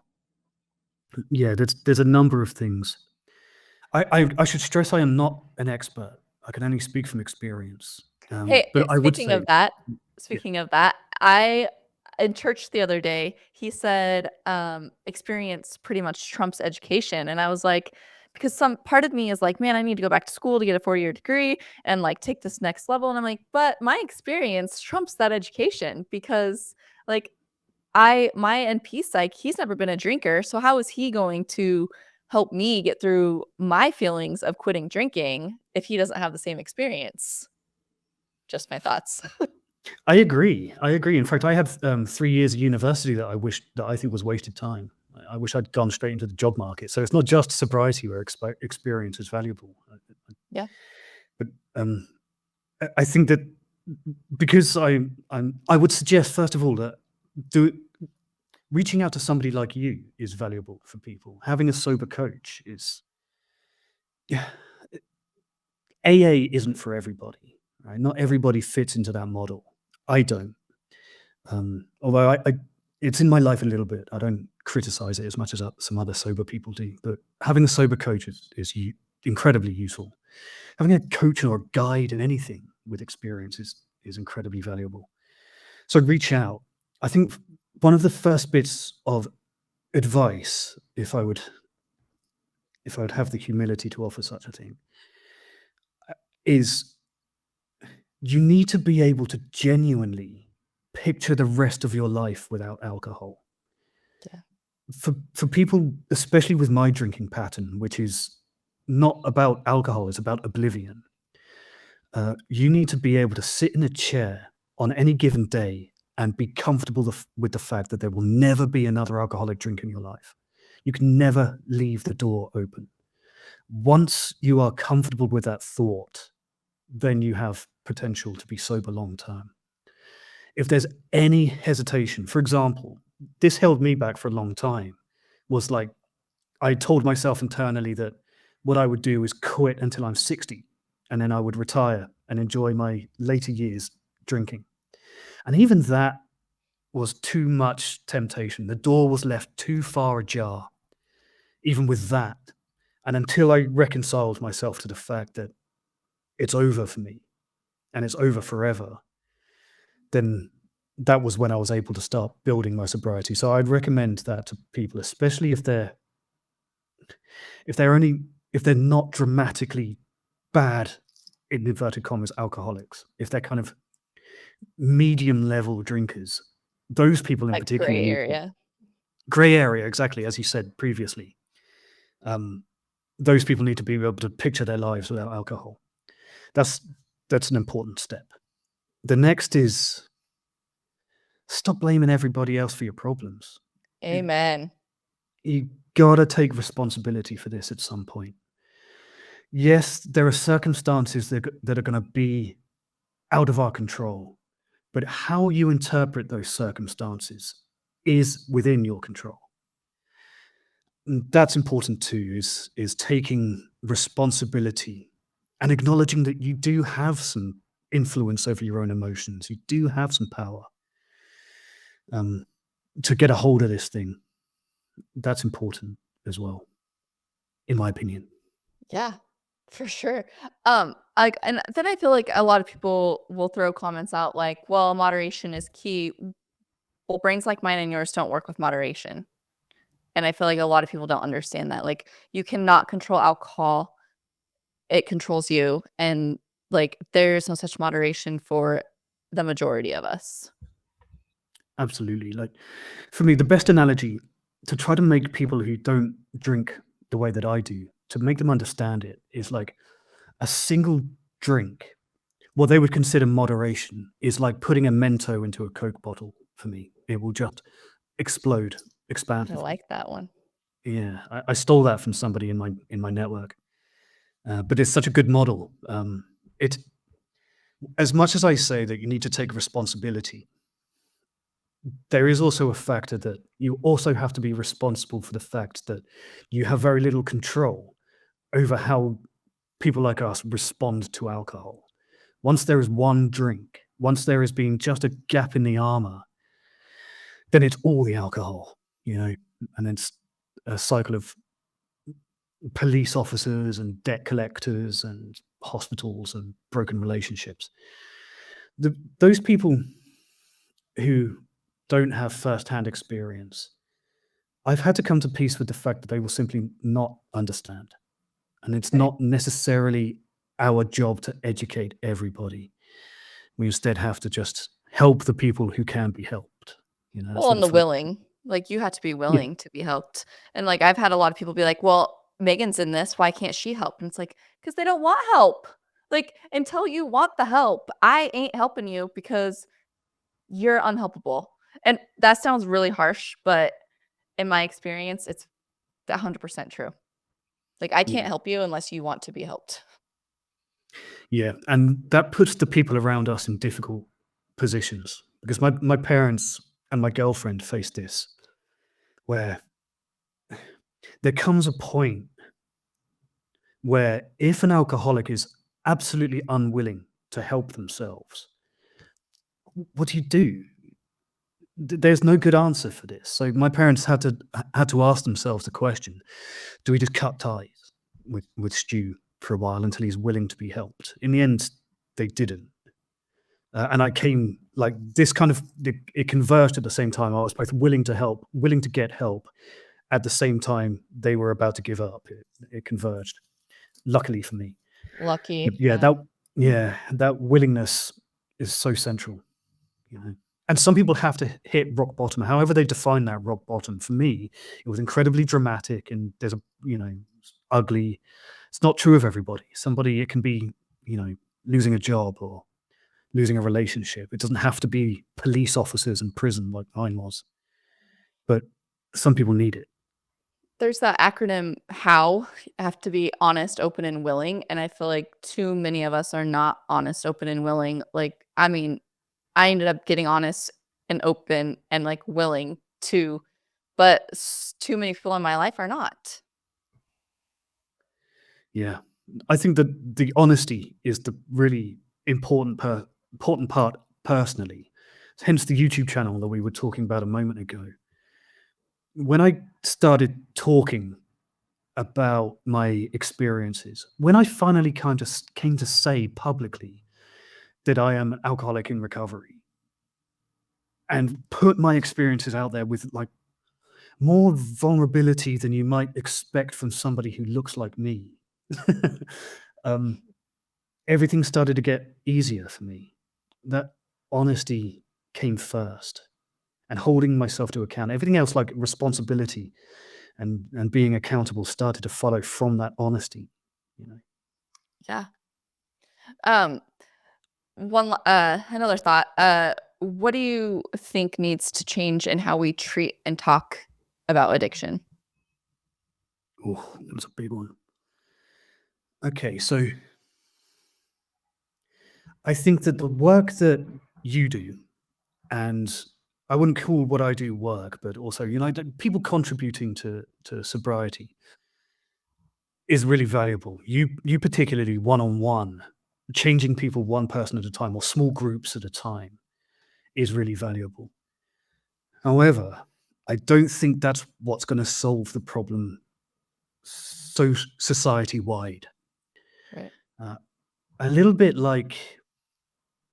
[SPEAKER 1] Yeah, there's a number of things. I should stress I am not an expert. I can only speak from experience. But I would
[SPEAKER 2] Speaking
[SPEAKER 1] say,
[SPEAKER 2] of that,
[SPEAKER 1] yeah,
[SPEAKER 2] I in church the other day, he said, experience pretty much trumps education. And I was like, because some part of me is like, man, I need to go back to school to get a 4-year degree and like take this next level. And I'm like, but my experience trumps that education because like my NP psych, he's never been a drinker. So how is he going to help me get through my feelings of quitting drinking if he doesn't have the same experience? Just my thoughts.
[SPEAKER 1] I agree. I agree. In fact, I had 3 years of university that I think was wasted time. I wish I'd gone straight into the job market. So it's not just sobriety where experience is valuable.
[SPEAKER 2] Yeah.
[SPEAKER 1] But I think that because I would suggest first of all that do reaching out to somebody like you is valuable for people. Having a sober coach is, yeah. AA isn't for everybody, right? Not everybody fits into that model. I don't. Although it's in my life a little bit. I don't criticize it as much as some other sober people do. But having a sober coach is incredibly useful. Having a coach or a guide in anything with experience is incredibly valuable. So reach out. I think one of the first bits of advice, if I would have the humility to offer such a thing, is you need to be able to genuinely picture the rest of your life without alcohol.
[SPEAKER 2] Yeah.
[SPEAKER 1] For people, especially with my drinking pattern, which is not about alcohol, it's about oblivion. You need to be able to sit in a chair on any given day and be comfortable with the fact that there will never be another alcoholic drink in your life. You can never leave the door open. Once you are comfortable with that thought, then you have potential to be sober long term. If there's any hesitation, for example, this held me back for a long time, was like I told myself internally that what I would do is quit until I'm 60 and then I would retire and enjoy my later years drinking. And even that was too much temptation. The door was left too far ajar, even with that. And until I reconciled myself to the fact that it's over for me and it's over forever, then that was when I was able to start building my sobriety. So I'd recommend that to people, especially if they're not dramatically bad, in inverted commas, alcoholics. If they're kind of medium level drinkers, those people in
[SPEAKER 2] Like
[SPEAKER 1] particular
[SPEAKER 2] gray
[SPEAKER 1] need
[SPEAKER 2] area.
[SPEAKER 1] gray area, exactly as you said previously. Those people need to be able to picture their lives without alcohol. That's an important step. The next is stop blaming everybody else for your problems.
[SPEAKER 2] Amen.
[SPEAKER 1] You gotta take responsibility for this at some point. Yes, there are circumstances that are gonna be out of our control, but how you interpret those circumstances is within your control. And that's important too, is taking responsibility and acknowledging that you do have some influence over your own emotions. You do have some power to get a hold of this thing. That's important as well, in my opinion.
[SPEAKER 2] Yeah, for sure. And then I feel like a lot of people will throw comments out like, well, moderation is key. Well, brains like mine and yours don't work with moderation. And I feel like a lot of people don't understand that. Like, you cannot control alcohol. It controls you. And like, there's no such moderation for the majority of us.
[SPEAKER 1] Absolutely. Like, for me, the best analogy to try to make people who don't drink the way that I do, to make them understand it, is like a single drink. What they would consider moderation is like putting a Mento into a Coke bottle for me. It will just explode
[SPEAKER 2] I
[SPEAKER 1] expansively.
[SPEAKER 2] like that one.
[SPEAKER 1] Yeah, I stole that from somebody in my network, but it's such a good model. It as much as I say that you need to take responsibility, there is also a factor that you also have to be responsible for the fact that you have very little control over how people like us respond to alcohol. Once there is one drink, once there has been just a gap in the armor, then it's all the alcohol, and it's a cycle of police officers and debt collectors and hospitals and broken relationships. Those people who don't have first-hand experience, I've had to come to peace with the fact that they will simply not understand. And it's
[SPEAKER 2] Right.
[SPEAKER 1] not necessarily our job to educate everybody. We instead have to just help the people who can be helped. That's
[SPEAKER 2] Well,
[SPEAKER 1] what
[SPEAKER 2] and the
[SPEAKER 1] it's like.
[SPEAKER 2] willing, like, you have to be
[SPEAKER 1] Yeah.
[SPEAKER 2] willing to be helped. And like, I've had a lot of people be like, well, Megan's in this. Why can't she help? And it's like, because they don't want help. Like, until you want the help, I ain't helping you because you're unhelpable. And that sounds really harsh, but in my experience, it's 100% true. Like, I can't
[SPEAKER 1] Yeah.
[SPEAKER 2] help you unless you want to be helped.
[SPEAKER 1] Yeah. And that puts the people around us in difficult positions because my parents and my girlfriend faced this where there comes a point where if an alcoholic is absolutely unwilling to help themselves, what do you do? There's no good answer for this. So my parents had to ask themselves the question: do we just cut ties with Stu for a while until he's willing to be helped? In the end, they didn't. And I came like this kind of it converged at the same time. I was both willing to help, willing to get help. At the same time, they were about to give up. It converged. Luckily for me.
[SPEAKER 2] Lucky.
[SPEAKER 1] But that willingness is so central, And some people have to hit rock bottom, however they define that rock bottom. For me, it was incredibly dramatic, and there's ugly. It's not true of everybody. Somebody, it can be, losing a job or losing a relationship. It doesn't have to be police officers in prison like mine was, but some people need it.
[SPEAKER 2] There's that acronym HOW, have to be honest, open, and willing. And I feel like too many of us are not honest, open, and willing. Like, I mean, I ended up getting honest and open and like willing to, but too many people in my life are not.
[SPEAKER 1] Yeah. I think that the honesty is the really important part personally. Hence the YouTube channel that we were talking about a moment ago. When I started talking about my experiences, when I finally kind of came to say publicly that I am an alcoholic in recovery and put my experiences out there with like more vulnerability than you might expect from somebody who looks like me. um, Everything started to get easier for me. That honesty came first, and holding myself to account. Everything else, like responsibility and being accountable, started to follow from that honesty. You know,
[SPEAKER 2] Yeah. Um, another thought. What do you think needs to change in how we treat and talk about addiction?
[SPEAKER 1] oh, that was a big one. Okay, so I think that the work that you do, and I wouldn't call what I do work, but also, people contributing to sobriety is really valuable. You particularly one on one, changing people one person at a time or small groups at a time is really valuable. However, I don't think that's what's going to solve the problem so society wide.
[SPEAKER 2] Right.
[SPEAKER 1] Uh, a little bit like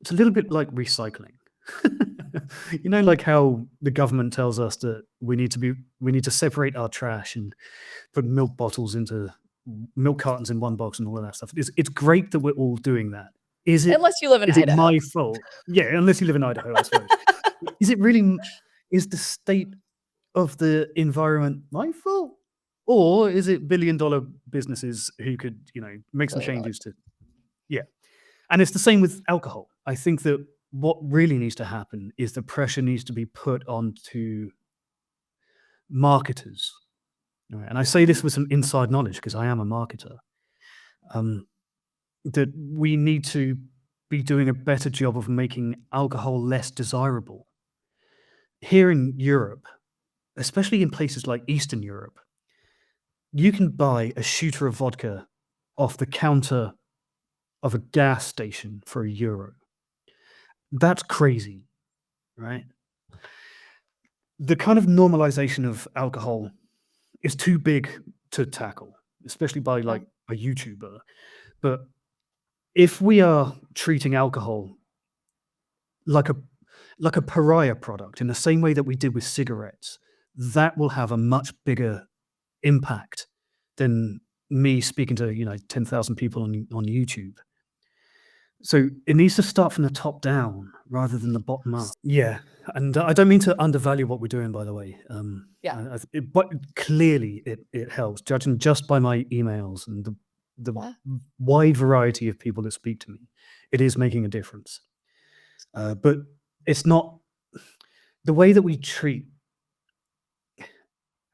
[SPEAKER 1] it's a little bit like recycling. You know, like how the government tells us that we need to separate our trash and put milk bottles into milk cartons in one box and all of that stuff. It's great that we're all doing that. Is it
[SPEAKER 2] Unless you live in
[SPEAKER 1] is it
[SPEAKER 2] Idaho.
[SPEAKER 1] my fault? Yeah, unless you live in Idaho, I suppose. Is it really is the state of the environment my fault? Or is it billion-dollar businesses who could, make some
[SPEAKER 2] $1 billion.
[SPEAKER 1] changes to yeah. And it's the same with alcohol. I think that what really needs to happen is the pressure needs to be put onto marketers. Right? And I say this with some inside knowledge because I am a marketer. Um, that we need to be doing a better job of making alcohol less desirable. Here in Europe, especially in places like Eastern Europe, you can buy a shooter of vodka off the counter of a gas station for €1. That's crazy, right? The kind of normalization of alcohol is too big to tackle, especially by
[SPEAKER 2] Yeah.
[SPEAKER 1] like a YouTuber. But if we are treating alcohol like a pariah product in the same way that we did with cigarettes, that will have a much bigger impact than me speaking to 10,000 people on YouTube. So it needs to start from the top down rather than the bottom up. Yeah, and I don't mean to undervalue what we're doing, by the way.
[SPEAKER 2] Yeah.
[SPEAKER 1] But clearly it helps, judging just by my emails and the
[SPEAKER 2] Yeah.
[SPEAKER 1] wide variety of people that speak to me. It is making a difference. But it's not the way that we treat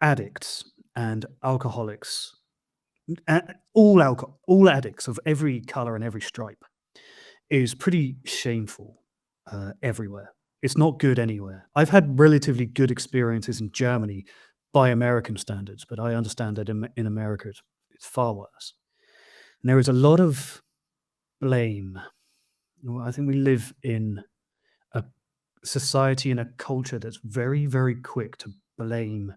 [SPEAKER 1] addicts and alcoholics, all addicts of every color and every stripe is pretty shameful everywhere. It's not good anywhere. I've had relatively good experiences in Germany by American standards, but I understand that in America it's far worse. And there is a lot of blame. Well, I think we live in a society and a culture that's very, very quick to blame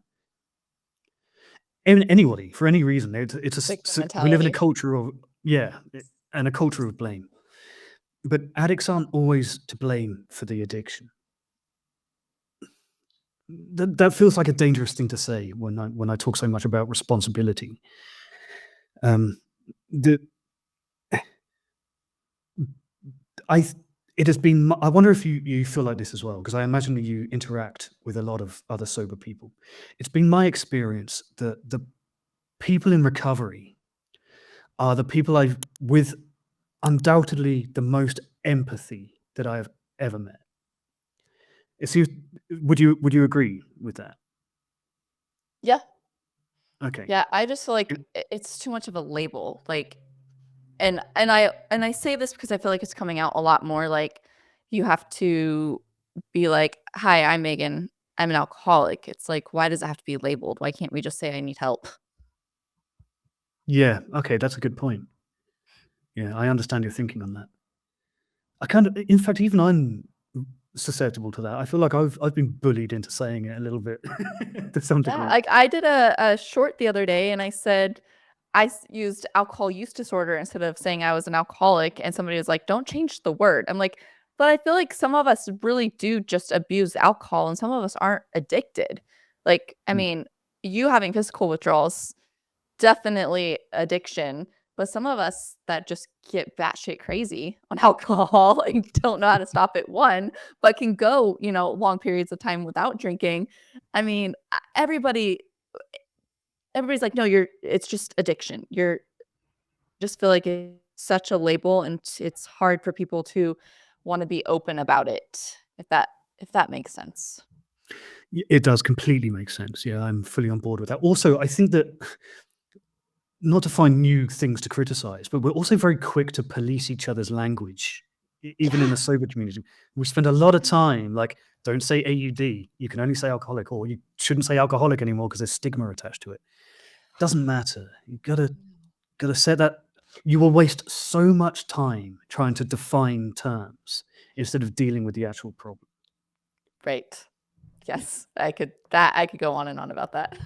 [SPEAKER 1] anybody for any reason.
[SPEAKER 2] Victim
[SPEAKER 1] We live in a
[SPEAKER 2] mentality.
[SPEAKER 1] culture of and a culture of blame. But addicts aren't always to blame for the addiction. That feels like a dangerous thing to say when I talk so much about responsibility. Um, the I th- it has been. I wonder if you feel like this as well, because I imagine that you interact with a lot of other sober people. It's been my experience that the people in recovery are the people I've with undoubtedly the most empathy that I have ever met. It seems. Would you agree with that?
[SPEAKER 2] Yeah.
[SPEAKER 1] Okay.
[SPEAKER 2] Yeah. I just feel like it's too much of a label. Like, and I say this because I feel like it's coming out a lot more. Like, you have to be like, "Hi, I'm Megan. I'm an alcoholic." It's like, why does it have to be labeled? Why can't we just say I need help?
[SPEAKER 1] Yeah. Okay. That's a good point. Yeah, I understand your thinking on that. In fact, even I'm susceptible to that. I feel like I've been bullied into saying it a little bit to some
[SPEAKER 2] Yeah.
[SPEAKER 1] degree.
[SPEAKER 2] Like, I did a short the other day, and I said used alcohol use disorder instead of saying I was an alcoholic, and somebody was like, "Don't change the word." I'm like, "But I feel like some of us really do just abuse alcohol, and some of us aren't addicted." Like, I
[SPEAKER 1] Mm.
[SPEAKER 2] mean, you having physical withdrawals, definitely addiction, but some of us that just get batshit crazy on alcohol and don't know how to stop it, one, but can go, long periods of time without drinking. I mean, everybody's like, "No, it's just addiction." You're just feel like it's such a label, and it's hard for people to wanna be open about it, if that makes sense.
[SPEAKER 1] It does completely make sense. Yeah, I'm fully on board with that. Also, I think that not to find new things to criticize, but we're also very quick to police each other's language, even in
[SPEAKER 2] Yeah.
[SPEAKER 1] the sober community. We spend a lot of time like, don't say AUD. You can only say alcoholic, or you shouldn't say alcoholic anymore because there's stigma attached to it. Doesn't matter. You gotta set that. You will waste so much time trying to define terms instead of dealing with the actual problem.
[SPEAKER 2] Right. Yes. I could go on and on about that.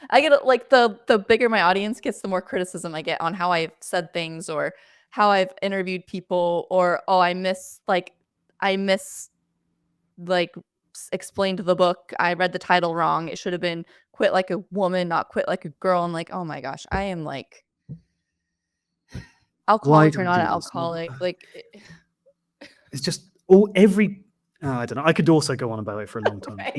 [SPEAKER 2] I get like, the bigger my audience gets, the more criticism I get on how I've said things, or how I've interviewed people, or, oh, I miss like explained the book. I read the title wrong. It should have been Quit Like a Woman, not Quit Like a Girl. I'm like, oh my gosh, I am like
[SPEAKER 1] Why
[SPEAKER 2] alcoholic
[SPEAKER 1] do
[SPEAKER 2] or
[SPEAKER 1] we
[SPEAKER 2] not an
[SPEAKER 1] do this?
[SPEAKER 2] alcoholic. Like,
[SPEAKER 1] It's just all every. I don't know. I could also go on about it for a long time.
[SPEAKER 2] right?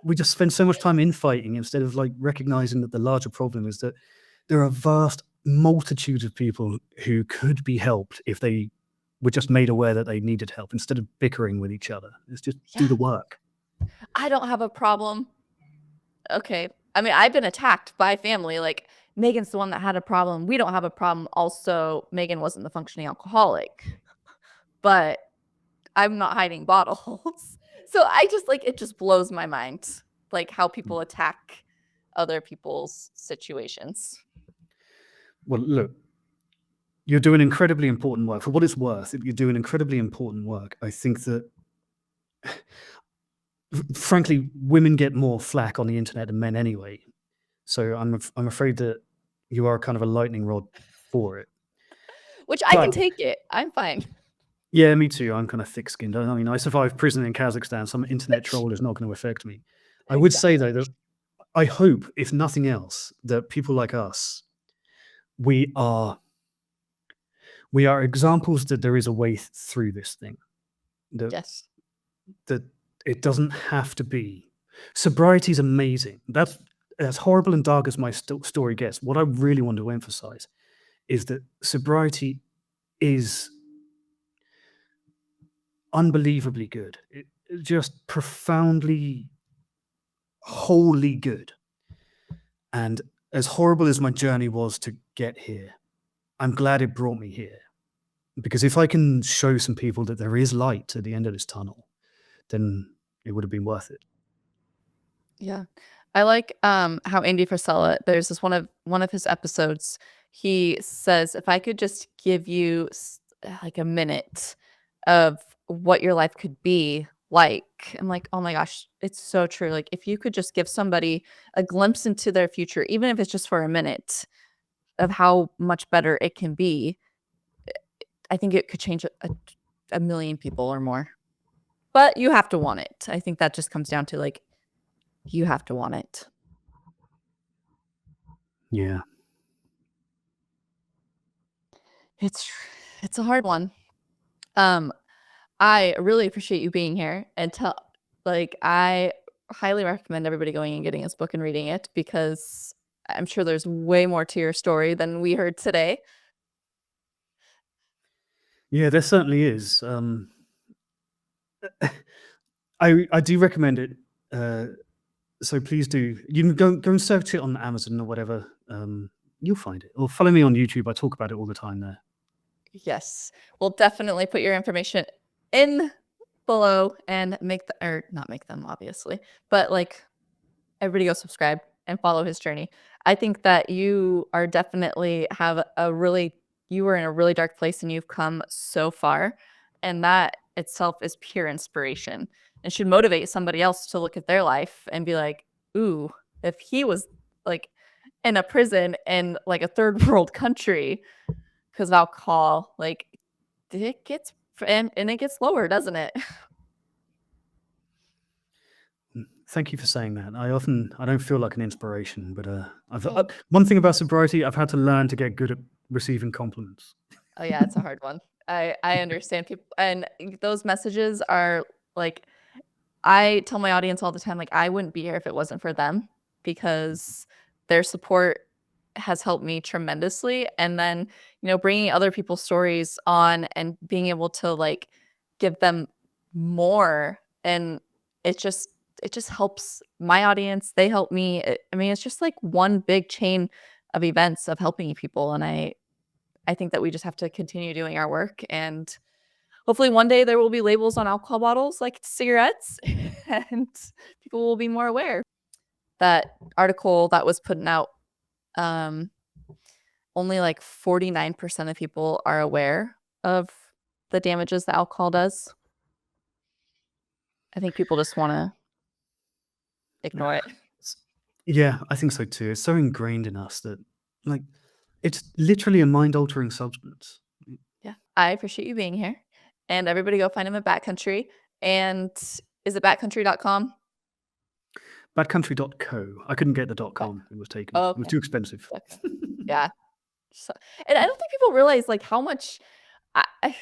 [SPEAKER 1] We just spend so much time infighting instead of like recognizing that the larger problem is that there are a vast multitude of people who could be helped if they were just made aware that they needed help instead of bickering with each other. It's just do
[SPEAKER 2] Yeah.
[SPEAKER 1] the work.
[SPEAKER 2] I don't have a problem. Okay. I mean, I've been attacked by family. Like, Megan's the one that had a problem. We don't have a problem. Also, Megan wasn't the functioning alcoholic, but I'm not hiding bottles. So I just like it just blows my mind, like how people attack other people's situations.
[SPEAKER 1] Well, look, you're doing incredibly important work. For what it's worth, you're doing incredibly important work. I think that, frankly, women get more flack on the internet than men anyway. So I'm afraid that you are kind of a lightning rod for it.
[SPEAKER 2] Which I can
[SPEAKER 1] But
[SPEAKER 2] take it. I'm fine.
[SPEAKER 1] yeah, me too. I'm kind of thick-skinned. I mean, I survived prison in Kazakhstan. Some internet troll is not going to affect me. I would say though that I hope, if nothing else, that people like us, we are examples that there is a way through this thing. That
[SPEAKER 2] Yes.
[SPEAKER 1] that it doesn't have to be. Sobriety is amazing. That's as horrible and dark as my story gets. What I really want to emphasize is that sobriety is unbelievably good. It's just profoundly, wholly good. And as horrible as my journey was to get here, I'm glad it brought me here. Because if I can show some people that there is light at the end of this tunnel, then it would have been worth it.
[SPEAKER 2] Yeah. I like how Andy Frisella, there's this one of his episodes. He says, if I could just give you like a minute of what your life could be like. I'm like, oh my gosh, it's so true. Like, if you could just give somebody a glimpse into their future, even if it's just for a minute, of how much better it can be, I think it could change a million people or more. But you have to want it. I think that just comes down to like, you have to want it.
[SPEAKER 1] Yeah.
[SPEAKER 2] It's a hard one. I really appreciate you being here and I highly recommend everybody going and getting his book and reading it because I'm sure there's way more to your story than we heard today.
[SPEAKER 1] Yeah, there certainly is. I do recommend it. So please do. You can go and search it on Amazon or whatever. You'll find it. Or follow me on YouTube. I talk about it all the time there.
[SPEAKER 2] Yes. We'll definitely put your information in below and not make them obviously, but like everybody go subscribe and follow his journey. I think that you are definitely you were in a really dark place and you've come so far. And that itself is pure inspiration and should motivate somebody else to look at their life and be like, ooh, if he was like in a prison in like a third world country because of alcohol, like it gets and it gets lower, doesn't it?
[SPEAKER 1] Thank you for saying that. I don't feel like an inspiration, but
[SPEAKER 2] Oh.
[SPEAKER 1] one thing about sobriety, I've had to learn to get good at receiving compliments.
[SPEAKER 2] Oh yeah, it's a hard one. I understand people and those messages are like I tell my audience all the time, like I wouldn't be here if it wasn't for them because their support has helped me tremendously. And then, bringing other people's stories on and being able to like give them more and it just it just helps my audience. They help me. I mean, it's just like one big chain of events of helping people. And I think that we just have to continue doing our work and hopefully one day there will be labels on alcohol bottles like cigarettes and people will be more aware. That article that was put out, um, only like 49% of people are aware of the damages that alcohol does. I think people just want to ignore it.
[SPEAKER 1] Yeah, I think so too. It's so ingrained in us that, like, it's literally a mind-altering substance.
[SPEAKER 2] Yeah. I appreciate you being here. And everybody go find him at Backcountry. And Is it backcountry.com?
[SPEAKER 1] Badcountry.co. I couldn't get the
[SPEAKER 2] Back.
[SPEAKER 1] .com. It was taken.
[SPEAKER 2] Oh,
[SPEAKER 1] It was
[SPEAKER 2] okay.
[SPEAKER 1] too expensive.
[SPEAKER 2] Okay. Yeah. So, and I don't think people realize like how much I, I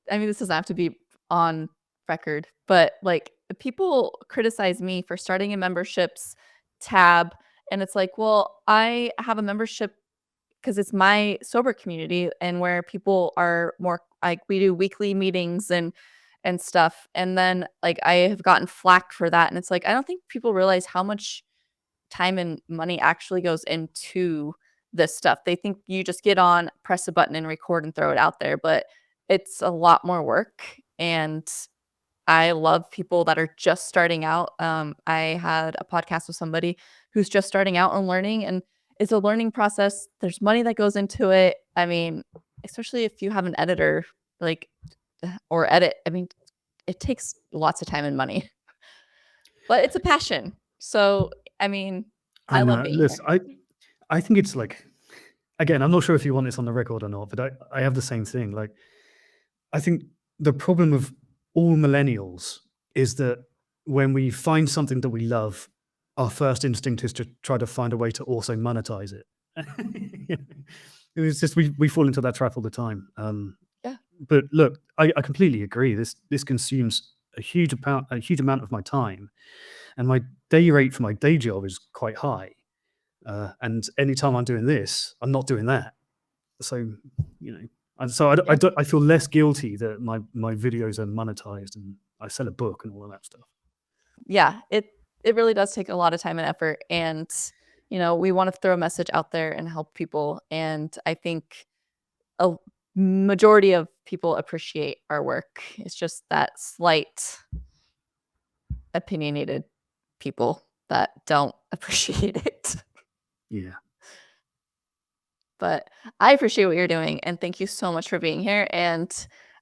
[SPEAKER 2] I mean, this doesn't have to be on record, but like people criticize me for starting a memberships tab, and it's like, well, I have a membership because it's my sober community and where people are more like we do weekly meetings and stuff. And then like I have gotten flack for that. And it's like I don't think people realize how much time and money actually goes into this stuff. They think you just get on, press a button and record and throw it out there, but it's a lot more work. And I love people that are just starting out. I had a podcast with somebody who's just starting out and learning, and it's a learning process. There's money that goes into it. I mean, especially if you have an editor, like, or edit. I mean, it takes lots of time and money, but it's a passion. So, I mean,
[SPEAKER 1] I
[SPEAKER 2] I love
[SPEAKER 1] know.
[SPEAKER 2] being here.
[SPEAKER 1] Listen, I think it's like, again, I'm not sure if you want this on the record or not, but I have the same thing. Like, I think the problem with all millennials is that when we find something that we love, our first instinct is to try to find a way to also monetize it. It's just we fall into that trap all the time.
[SPEAKER 2] Yeah.
[SPEAKER 1] But look, I completely agree. This consumes a huge amount of my time, and my day rate for my day job is quite high. And anytime I'm doing this, I'm not doing that. So, and so
[SPEAKER 2] Yeah.
[SPEAKER 1] I feel less guilty that my videos are monetized and I sell a book and all of that stuff.
[SPEAKER 2] Yeah, it really does take a lot of time and effort, and, we wanna throw a message out there and help people, and I think a majority of people appreciate our work. It's just that slight opinionated people that don't appreciate it.
[SPEAKER 1] Yeah.
[SPEAKER 2] But I appreciate what you're doing, and thank you so much for being here, and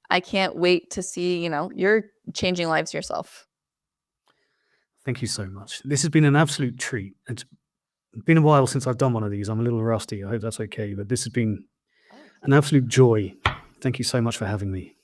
[SPEAKER 2] I can't wait to see, you're changing lives yourself.
[SPEAKER 1] Thank you so much. This has been an absolute treat. It's been a while since I've done one of these. I'm a little rusty. I hope that's okay, but this has been
[SPEAKER 2] Oh,
[SPEAKER 1] an absolute joy. Thank you so much for having me.